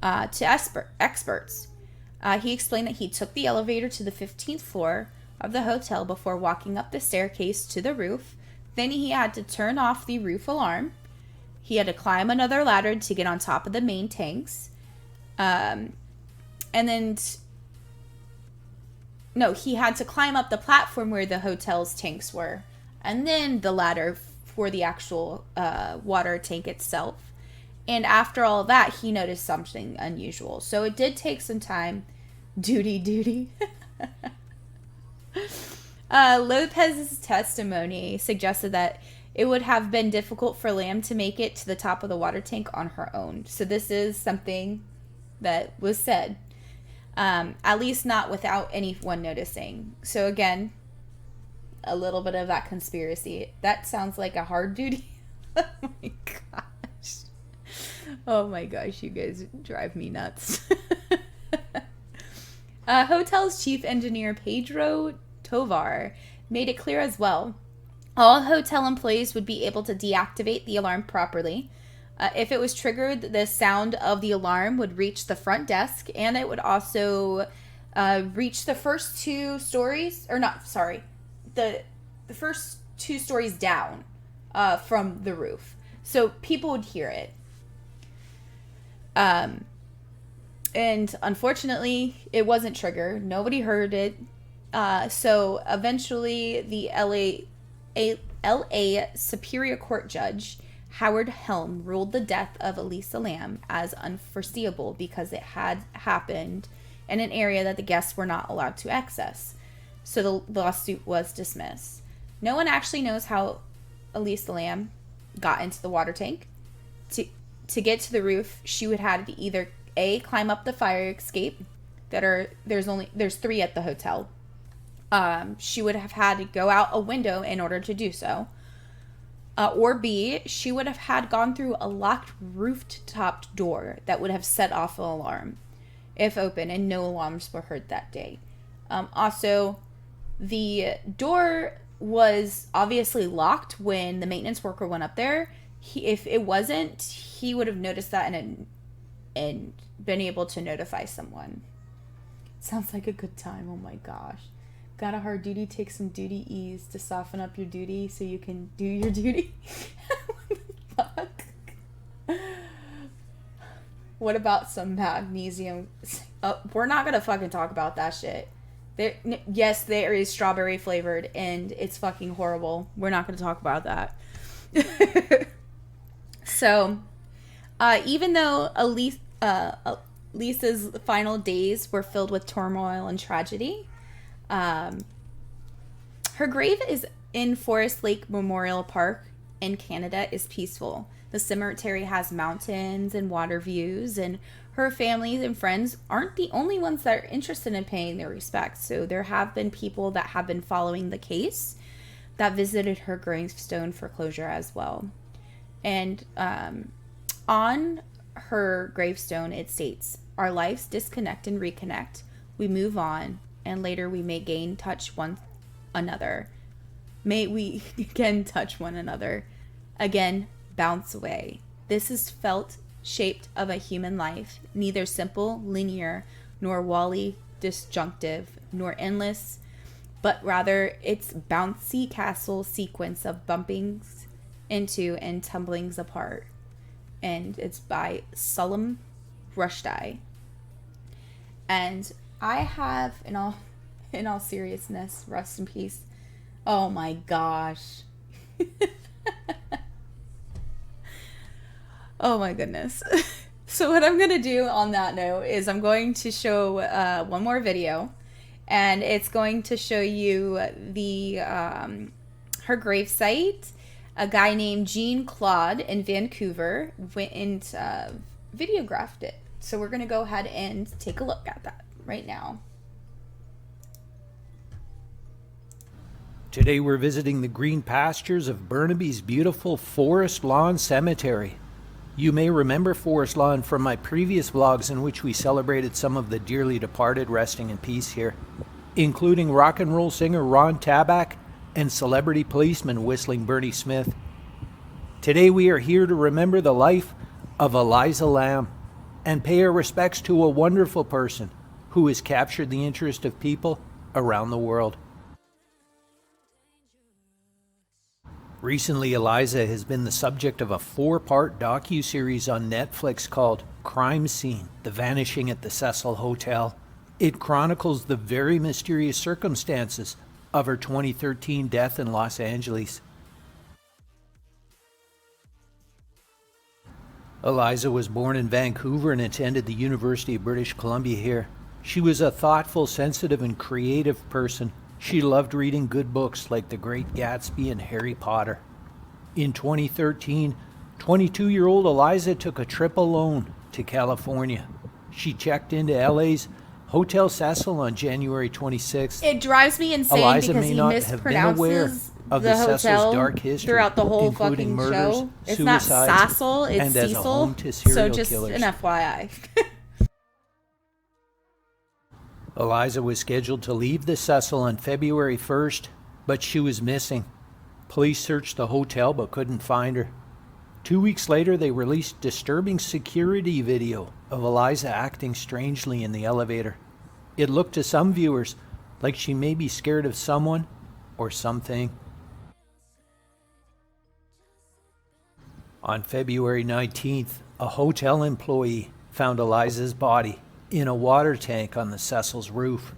to experts. He explained that he took the elevator to the 15th floor of the hotel before walking up the staircase to the roof. Then he had to turn off the roof alarm. He had to climb another ladder to get on top of the main tanks. He had to climb up the platform where the hotel's tanks were, and then the ladder for the actual water tank itself. And after all that, he noticed something unusual. So it did take some time. Duty. Lopez's testimony suggested that it would have been difficult for Lam to make it to the top of the water tank on her own. So this is something that was said. At least not without anyone noticing. So again, a little bit of that conspiracy. That sounds like a hard duty. Oh my gosh. Oh my gosh, you guys drive me nuts. Hotel's chief engineer, Pedro Tovar, made it clear as well. All hotel employees would be able to deactivate the alarm properly. If it was triggered, the sound of the alarm would reach the front desk, and it would also reach the first 2 stories, or not, sorry, the first 2 stories down from the roof. So people would hear it. And unfortunately, it wasn't triggered. Nobody heard it. So eventually, the LA Superior Court Judge Howard Helm ruled the death of Elisa Lam as unforeseeable because it had happened in an area that the guests were not allowed to access. So the lawsuit was dismissed. No one actually knows how Elisa Lam got into the water tank. To get to the roof, she would have to either A, climb up the fire escape. There's 3 at the hotel. She would have had to go out a window in order to do so. Or B, she would have had gone through a locked rooftop door that would have set off an alarm if open, and no alarms were heard that day. Also, the door was obviously locked when the maintenance worker went up there. If it wasn't, he would have noticed that and been able to notify someone. Sounds like a good time. Oh my gosh. Got a hard duty, take some duty ease to soften up your duty so you can do your duty. What the fuck? What about some magnesium? We're not gonna fucking talk about that shit. Yes, there is strawberry flavored and it's fucking horrible. We're not gonna talk about that. So, even though Lisa's final days were filled with turmoil and tragedy, her grave is in Forest Lake Memorial Park in Canada is peaceful. The cemetery has mountains and water views, and her family and friends aren't the only ones that are interested in paying their respects. So there have been people that have been following the case that visited her gravestone for closure as well. And on her gravestone, it states, "Our lives disconnect and reconnect. We move on, and later we may again touch one another. May we again touch one another. Again, bounce away. This is felt shaped of a human life, neither simple, linear, nor wally, disjunctive, nor endless, but rather its bouncy castle sequence of bumpings into and tumblings apart." And it's by Salem Rushdie. And I have, in all seriousness, rest in peace. Oh my gosh. Oh my goodness. So what I'm going to do on that note is I'm going to show one more video. And it's going to show you the her gravesite. A guy named Jean Claude in Vancouver went and videographed it. So we're going to go ahead and take a look at that right now. Today we're visiting the green pastures of Burnaby's beautiful Forest Lawn Cemetery. You may remember Forest Lawn from my previous vlogs in which we celebrated some of the dearly departed resting in peace here, including rock and roll singer Ron Tabak and celebrity policeman Whistling Bernie Smith. Today we are here to remember the life of Elisa Lam and pay our respects to a wonderful person who has captured the interest of people around the world. Recently, Elisa has been the subject of a 4-part docu-series on Netflix called Crime Scene: The Vanishing at the Cecil Hotel. It chronicles the very mysterious circumstances of her 2013 death in Los Angeles. Elisa was born in Vancouver and attended the University of British Columbia here. She was a thoughtful, sensitive, and creative person. She loved reading good books like The Great Gatsby and Harry Potter. In 2013, 22-year-old Elisa took a trip alone to California. She checked into LA's Hotel Cecil on January 26th. It drives me insane Elisa because may he not have been aware mispronounces of the Cecil's hotel dark history, throughout the whole including fucking murders, show. It's not suicides, Cecil, it's and as a home Cecil. to serial So just killers. an FYI. Eliza was scheduled to leave the Cecil on February 1st, but she was missing. Police searched the hotel but couldn't find her. 2 weeks later, they released disturbing security video of Eliza acting strangely in the elevator. It looked to some viewers like she may be scared of someone or something. On February 19th, a hotel employee found Eliza's body in a water tank on the Cecil's roof.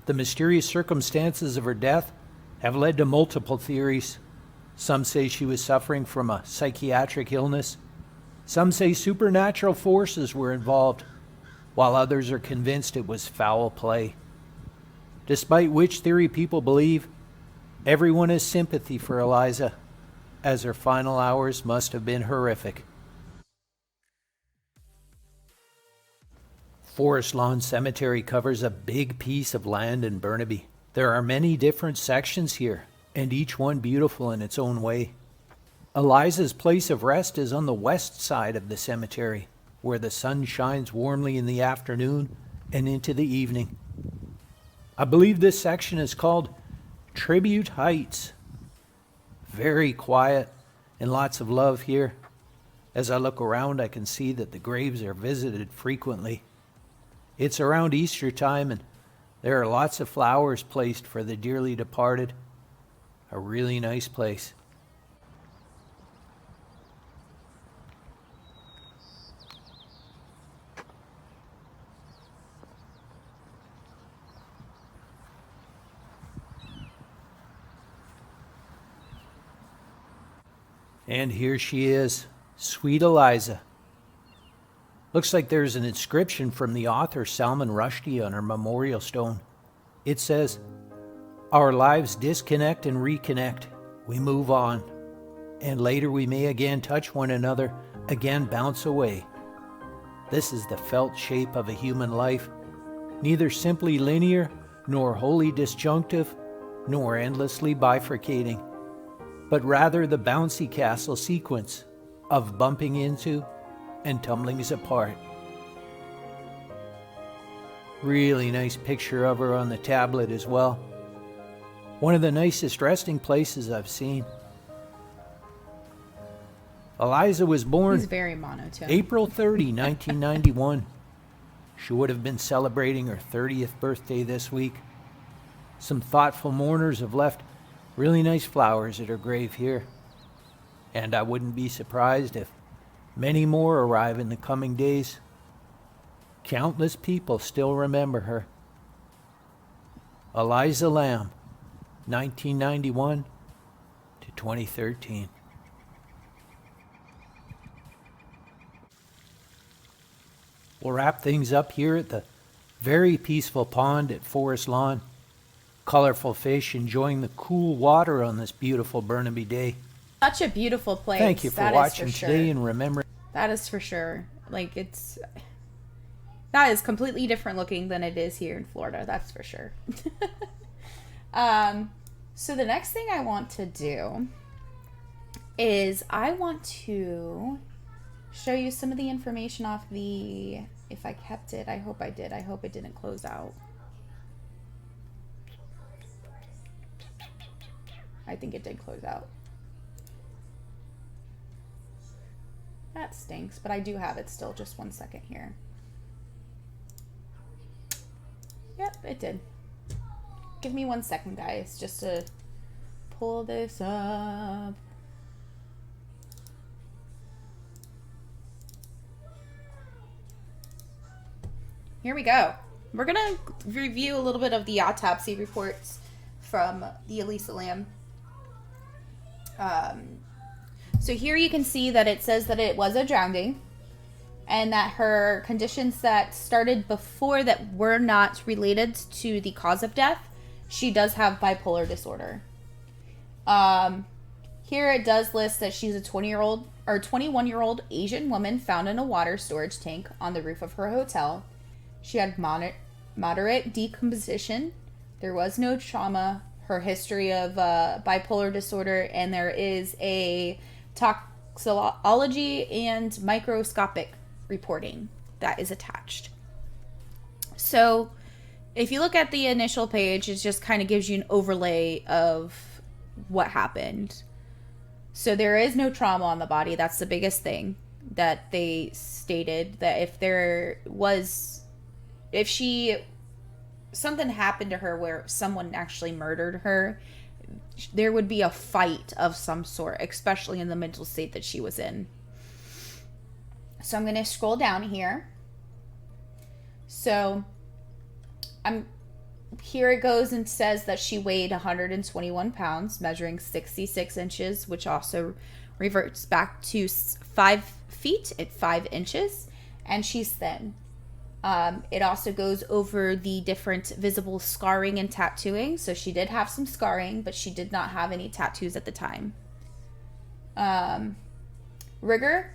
The mysterious circumstances of her death have led to multiple theories. Some say she was suffering from a psychiatric illness. Some say supernatural forces were involved, while others are convinced it was foul play. Despite which theory people believe, everyone has sympathy for Eliza, as her final hours must have been horrific. Forest Lawn Cemetery covers a big piece of land in Burnaby. There are many different sections here, and each one beautiful in its own way. Eliza's place of rest is on the west side of the cemetery, where the sun shines warmly in the afternoon and into the evening. I believe this section is called Tribute Heights. Very quiet and lots of love here. As I look around, I can see that the graves are visited frequently. It's around Easter time, and there are lots of flowers placed for the dearly departed. A really nice place. And here she is, sweet Eliza. Looks like there's an inscription from the author Salman Rushdie on her memorial stone. It says, "Our lives disconnect and reconnect. We move on. And later we may again touch one another, again bounce away. This is the felt shape of a human life, neither simply linear, nor wholly disjunctive, nor endlessly bifurcating, but rather the bouncy castle sequence of bumping into and tumblings apart." Really nice picture of her on the tablet as well. One of the nicest resting places I've seen. Eliza was born He's very monotone. April 30, 1991. She would have been celebrating her 30th birthday this week. Some thoughtful mourners have left really nice flowers at her grave here. And I wouldn't be surprised if many more arrive in the coming days. Countless people still remember her. Elisa Lam, 1991 to 2013. We'll wrap things up here at the very peaceful pond at Forest Lawn. Colorful fish enjoying the cool water on this beautiful Burnaby day. Such a beautiful place. Thank you for watching today, and remember, that is for sure. Like, that is completely different looking than it is here in Florida. That's for sure. So the next thing I want to do is I want to show you some of the information off the, if I kept it, I hope I did. I hope it didn't close out. I think it did close out. That stinks, but I do have it still. Just 1 second here. Yep, it did. Give me 1 second, guys, just to pull this up. Here we go. We're going to review a little bit of the autopsy reports from the Elisa Lam. So here you can see that it says that it was a drowning and that her conditions that started before that were not related to the cause of death. She does have bipolar disorder. Here it does list that she's a 21-year-old Asian woman found in a water storage tank on the roof of her hotel. She had moderate decomposition. There was no trauma. Her history of bipolar disorder, and there is a toxicology and microscopic reporting that is attached. So if you look at the initial page, it just kind of gives you an overlay of what happened. So there is no trauma on the body. That's the biggest thing that they stated, that if she, something happened to her where someone actually murdered her, there would be a fight of some sort, especially in the mental state that she was in. So I'm going to scroll down here. So here it goes and says that she weighed 121 pounds, measuring 66 inches, which also reverts back to 5 feet at 5 inches, and she's thin. It also goes over the different visible scarring and tattooing. So she did have some scarring, but she did not have any tattoos at the time. Rigor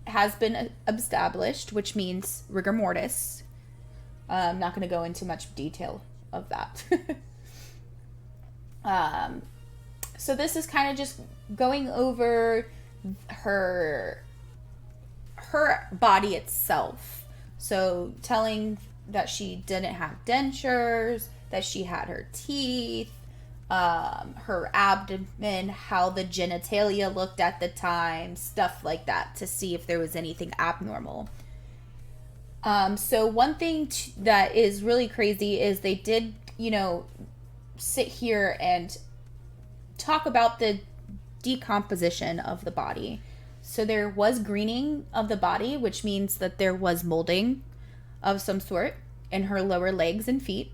has been established, which means rigor mortis. I'm not going to go into much detail of that. So this is kind of just going over her body itself. So telling that she didn't have dentures, that she had her teeth, her abdomen, how the genitalia looked at the time, stuff like that, to see if there was anything abnormal. So one thing that is really crazy is they did, sit here and talk about the decomposition of the body. So there was greening of the body, which means that there was molding of some sort in her lower legs and feet.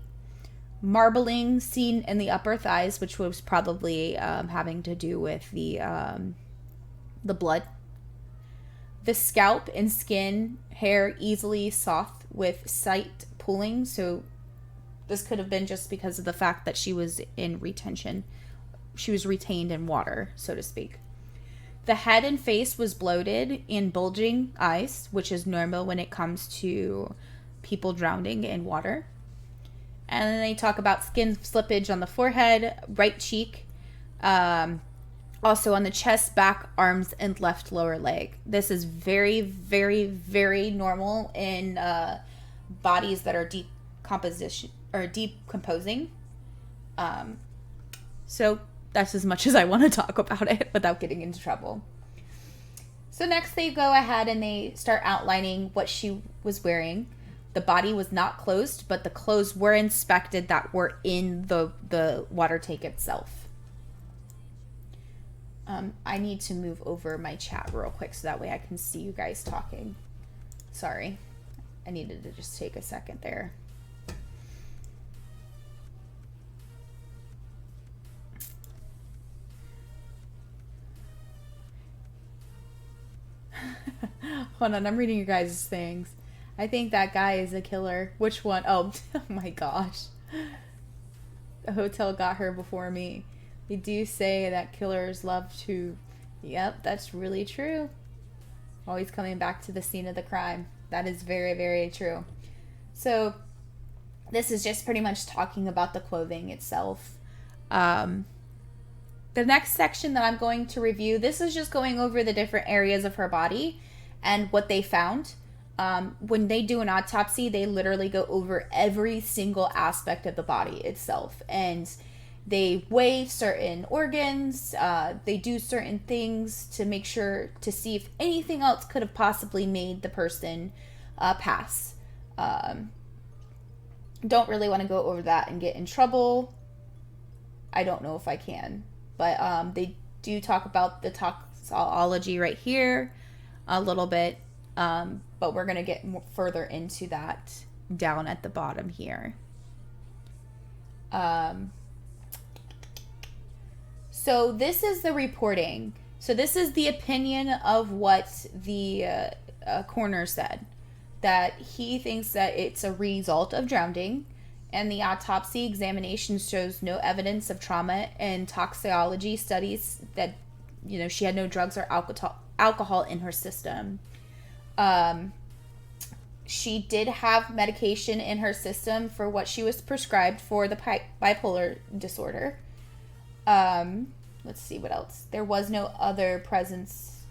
Marbling seen in the upper thighs, which was probably having to do with the blood. The scalp and skin, hair easily soft with sight pooling. So this could have been just because of the fact that she was in retention. She was retained in water, so to speak. The head and face was bloated and bulging eyes, which is normal when it comes to people drowning in water. And then they talk about skin slippage on the forehead, right cheek, also on the chest, back, arms, and left lower leg. This is very, very, very normal in bodies that are decomposing. So that's as much as I want to talk about it without getting into trouble. So next they go ahead and they start outlining what she was wearing. The body was not closed, but the clothes were inspected that were in the water tank itself. I need to move over my chat real quick so that way I can see you guys talking. Sorry. I needed to just take a second there. Hold on, I'm reading you guys' things. I think that guy is a killer. Which one? Oh, oh my gosh. The hotel got her before me. They do say that killers love to... Yep, that's really true. Always coming back to the scene of the crime. That is very, very true. So, this is just pretty much talking about the clothing itself. The next section that I'm going to review, this is just going over the different areas of her body and what they found. When they do an autopsy, they literally go over every single aspect of the body itself. And they weigh certain organs. They do certain things to make sure to see if anything else could have possibly made the person pass. Don't really want to go over that and get in trouble. I don't know if I can. But they do talk about the toxology right here a little bit. But we're going to get further into that down at the bottom here. So this is the reporting. So this is the opinion of what the coroner said. That he thinks that it's a result of drowning. And the autopsy examination shows no evidence of trauma, and toxicology studies that, she had no drugs or alcohol in her system. She did have medication in her system for what she was prescribed for the bipolar disorder. Let's see what else. There was no other presence.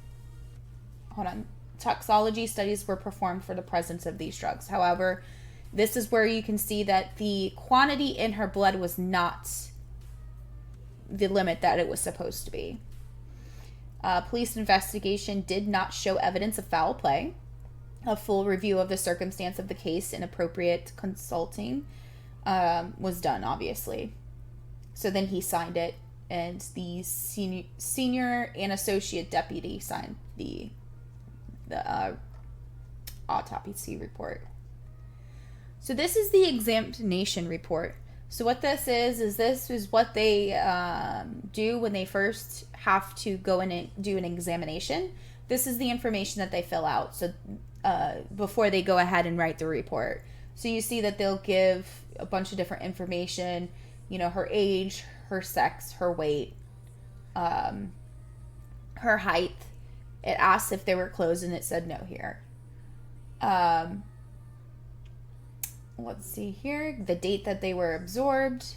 Hold on. Toxicology studies were performed for the presence of these drugs. However, This is where you can see that the quantity in her blood was not the limit that it was supposed to be. Police investigation did not show evidence of foul play. A full review of the circumstance of the case and appropriate consulting was done, obviously. So then he signed it, and the senior and associate deputy signed the autopsy report. So this is the examination report. So what this is what they do when they first have to go in and do an examination. This is the information that they fill out. So before they go ahead and write the report. So you see that they'll give a bunch of different information, her age, her sex, her weight, her height. It asks if they were clothes, and it said no here. Let's see here. The date that they were absorbed,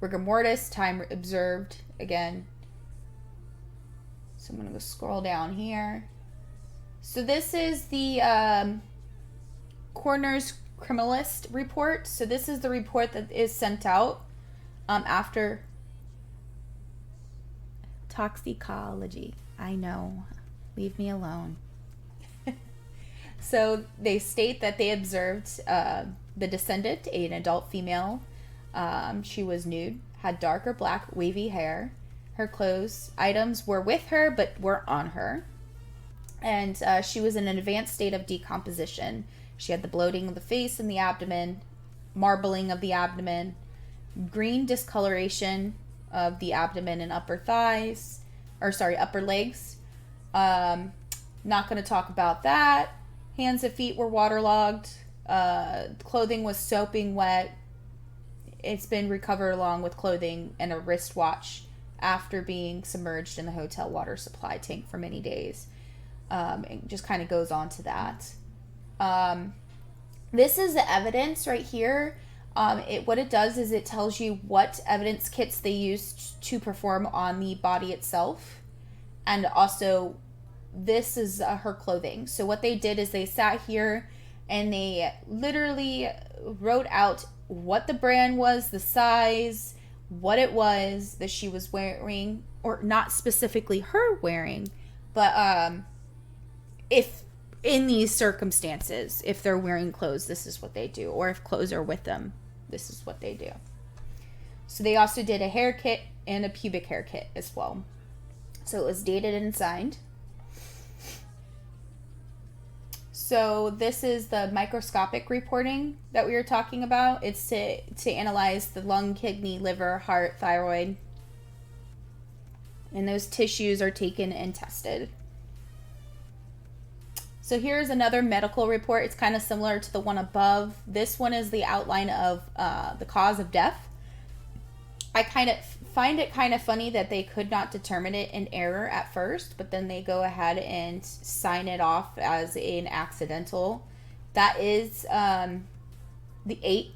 rigor mortis, time observed again. So I'm going to scroll down here. So this is the coroner's criminalist report. So this is the report that is sent out after toxicology. I know. Leave me alone. So they state that they observed the descendant, an adult female. She was nude, had dark or black wavy hair. Her clothes items were with her but weren't on her. And she was in an advanced state of decomposition. She had the bloating of the face and the abdomen, marbling of the abdomen, green discoloration of the abdomen and upper legs. Not going to talk about that. Hands and feet were waterlogged. Clothing was soaping wet. It's been recovered along with clothing and a wristwatch after being submerged in the hotel water supply tank for many days. It just kind of goes on to that. This is the evidence right here. What it does is it tells you what evidence kits they used to perform on the body itself. And also, this is her clothing. So what they did is they sat here and they literally wrote out what the brand was, the size, what it was that she was wearing, or not specifically her wearing, but if in these circumstances, if they're wearing clothes, this is what they do. Or if clothes are with them, this is what they do. So they also did a hair kit and a pubic hair kit as well. So it was dated and signed. So this is the microscopic reporting that we were talking about. It's to analyze the lung, kidney, liver, heart, thyroid. And those tissues are taken and tested. So here's another medical report. It's kind of similar to the one above. This one is the outline of the cause of death. I kind of find it kind of funny that they could not determine it in error at first, but then they go ahead and sign it off as an accidental. That is the 8.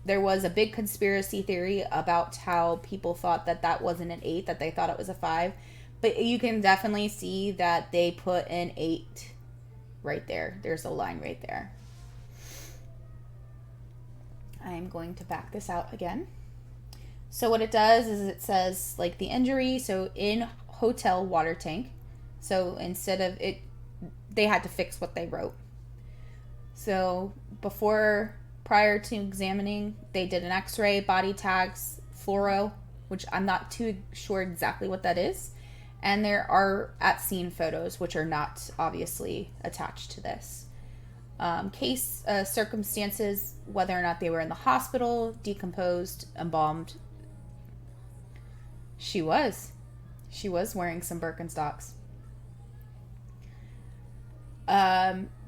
There was a big conspiracy theory about how people thought that that wasn't an 8, that they thought it was a 5. But you can definitely see that they put an 8 right there. There's a line right there. I'm going to back this out again. So what it does is it says like the injury, so in hotel water tank. So instead of it, they had to fix what they wrote. So prior to examining, they did an x-ray, body tags, fluoro, which I'm not too sure exactly what that is. And there are at scene photos, which are not obviously attached to this. Case circumstances, whether or not they were in the hospital, decomposed, embalmed. She was wearing some Birkenstocks.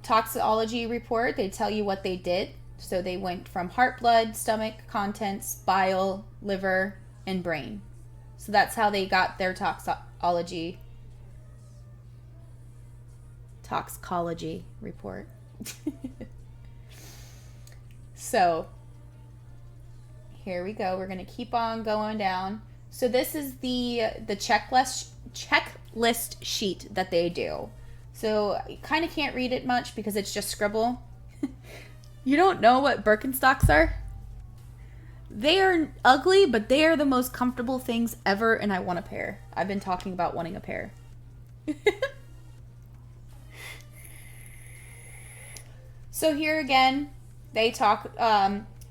Toxicology report, they tell you what they did. So they went from heart, blood, stomach contents, bile, liver, and brain. So that's how they got their toxicology report. So here we go. We're going to keep on going down. So this is the checklist sheet that they do. So you kind of can't read it much because it's just scribble. You don't know what Birkenstocks are? They are ugly, but they are the most comfortable things ever, and I want a pair. I've been talking about wanting a pair. So here again, they talk,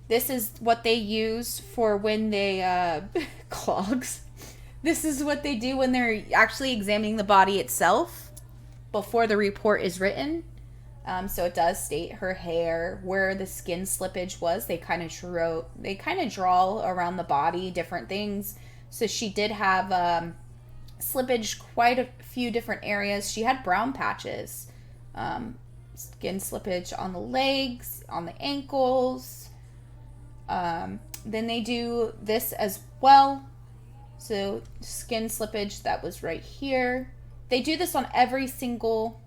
this is what they use for when they, clogs. This is what they do when they're actually examining the body itself before the report is written. So it does state her hair, where the skin slippage was. They kind of draw around the body different things. So she did have slippage quite a few different areas. She had brown patches, skin slippage on the legs, on the ankles. Then they do this as well. So skin slippage that was right here. They do this on every single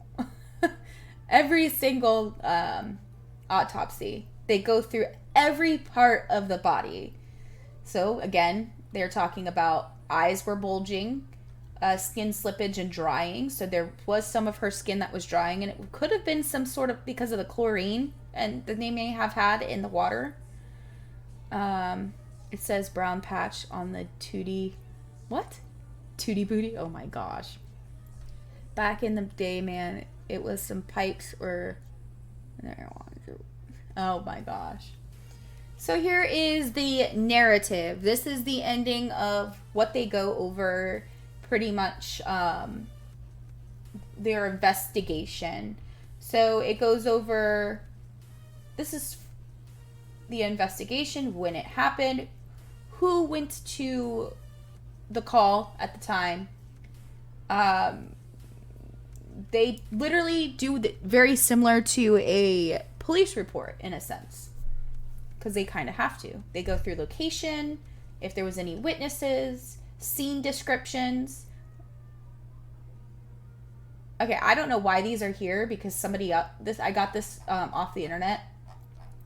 autopsy. They go through every part of the body. So again, they're talking about eyes were bulging, skin slippage and drying. So there was some of her skin that was drying, and it could have been some sort of because of the chlorine and that they may have had in the water. It says brown patch on the tootie. What? Tootie booty? Oh my gosh. Back in the day, man, it was some pipes or... Oh my gosh. So here is the narrative. This is the ending of what they go over, pretty much their investigation. So it goes over... This is the investigation, when it happened, who went to the call at the time. They literally do very similar to a police report in a sense, because they kind of have to. They go through location, if there was any witnesses, scene descriptions. Okay, I don't know why these are here, because I got this off the internet.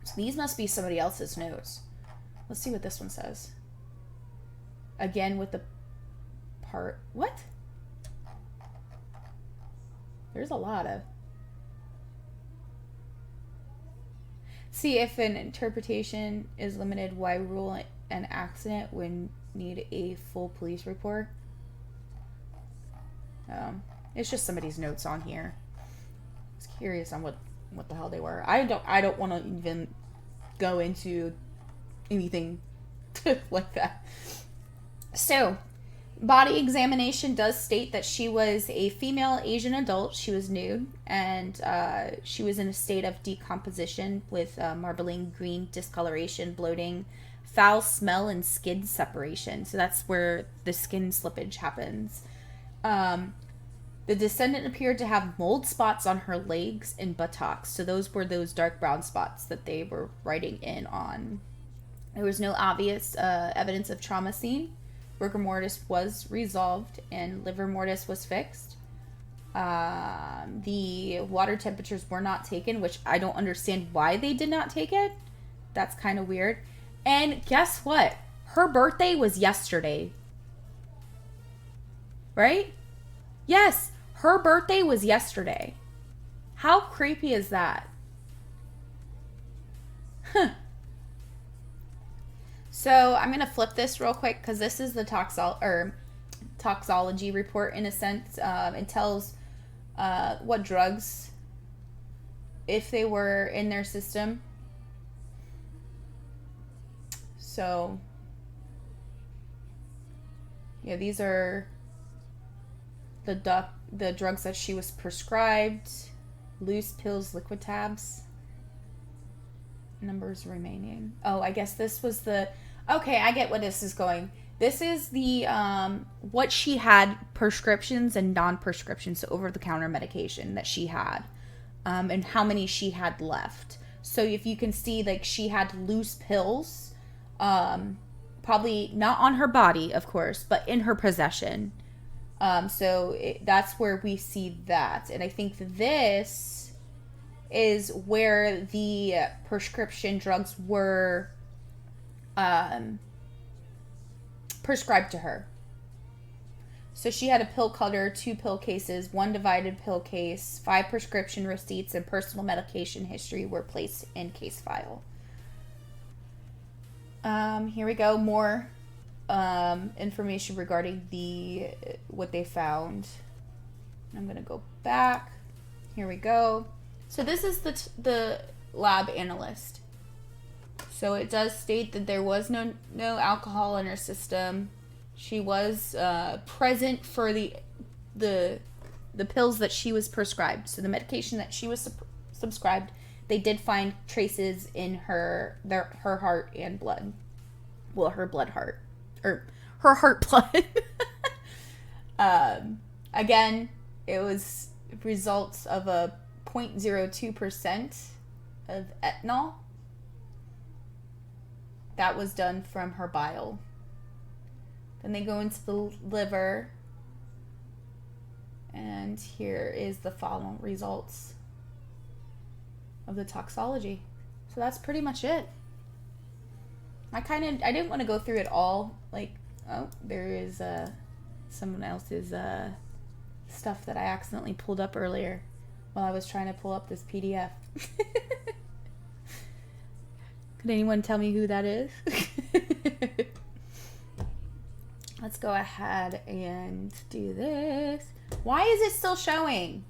So these must be somebody else's notes. Let's see what this one says. Again with the part. What? There's a lot of... See, if an interpretation is limited, why rule an accident when need a full police report? It's just somebody's notes on here. I was curious on what the hell they were. I don't want to even go into anything like that. So, body examination does state that she was a female Asian adult. She was nude, and she was in a state of decomposition with marbling green discoloration, bloating, foul smell, and skin separation. So that's where the skin slippage happens. The descendant appeared to have mold spots on her legs and buttocks. So those were those dark brown spots that they were writing in on. There was no obvious evidence of trauma seen. Rigor mortis was resolved and livor mortis was fixed. The water temperatures were not taken, which I don't understand why they did not take it. That's kind of weird. And guess what? Her birthday was yesterday. Right? Yes, her birthday was yesterday. How creepy is that? Huh. So I'm going to flip this real quick because this is the toxology report in a sense. It tells what drugs, if they were in their system. So, yeah, these are the drugs that she was prescribed. Loose pills, liquid tabs. Numbers remaining. Oh, I guess this was the... Okay, I get what this is going. This is the what she had, prescriptions and non-prescriptions, so over-the-counter medication that she had, and how many she had left. So if you can see, like, she had loose pills, probably not on her body, of course, but in her possession. That's where we see that. And I think this is where the prescription drugs were prescribed to her. So she had a pill cutter, 2 pill cases, 1 divided pill case, 5 prescription receipts, and personal medication history were placed in case file. Here we go. More information regarding what they found. I'm gonna go back. Here we go. So this is the lab analyst. So it does state that there was no alcohol in her system. She was present for the pills that she was prescribed. So the medication that she was subscribed, they did find traces in her heart and blood. Well, her heart blood. Again, it was results of a 0.02% of ethanol. That was done from her bile. Then they go into the liver. And here is the following results of the toxology. So that's pretty much it. I didn't want to go through it all. Like, oh, there is someone else's stuff that I accidentally pulled up earlier while I was trying to pull up this PDF. Could anyone tell me who that is? Let's go ahead and do this. Why is it still showing?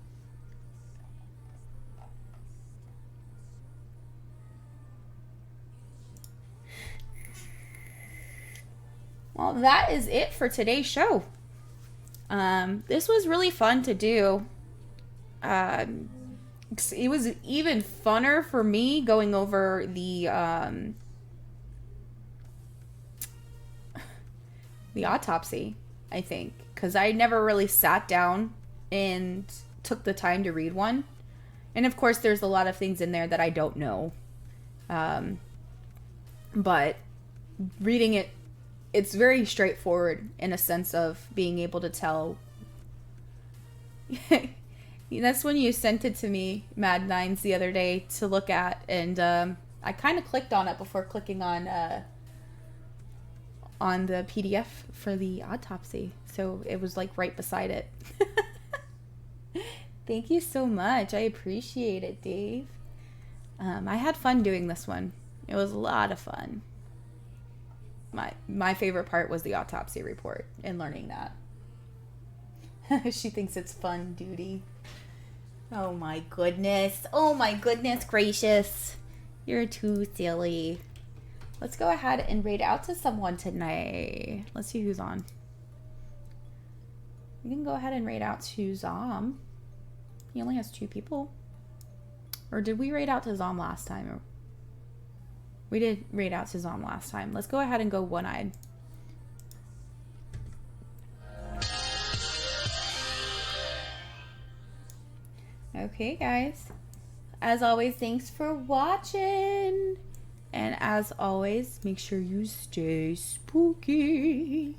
Well, that is it for today's show. This was really fun to do. It was even funner for me going over the autopsy, I think, because I never really sat down and took the time to read one. And of course, there's a lot of things in there that I don't know. But reading it, it's very straightforward in a sense of being able to tell. That's when you sent it to me, Mad Nines, the other day to look at, and I kind of clicked on it before clicking on the PDF for the autopsy. So it was like right beside it. Thank you so much. I appreciate it, Dave. I had fun doing this one. It was a lot of fun. My favorite part was the autopsy report and learning that. She thinks it's fun duty. Oh my goodness. Oh my goodness gracious. You're too silly. Let's go ahead and raid out to someone tonight. Let's see who's on. We can go ahead and raid out to Zom. He only has 2 people. Or did we raid out to Zom last time? We did raid out to Zom last time. Let's go ahead and go one-eyed. Okay, guys. As always, thanks for watching. And as always, make sure you stay spooky.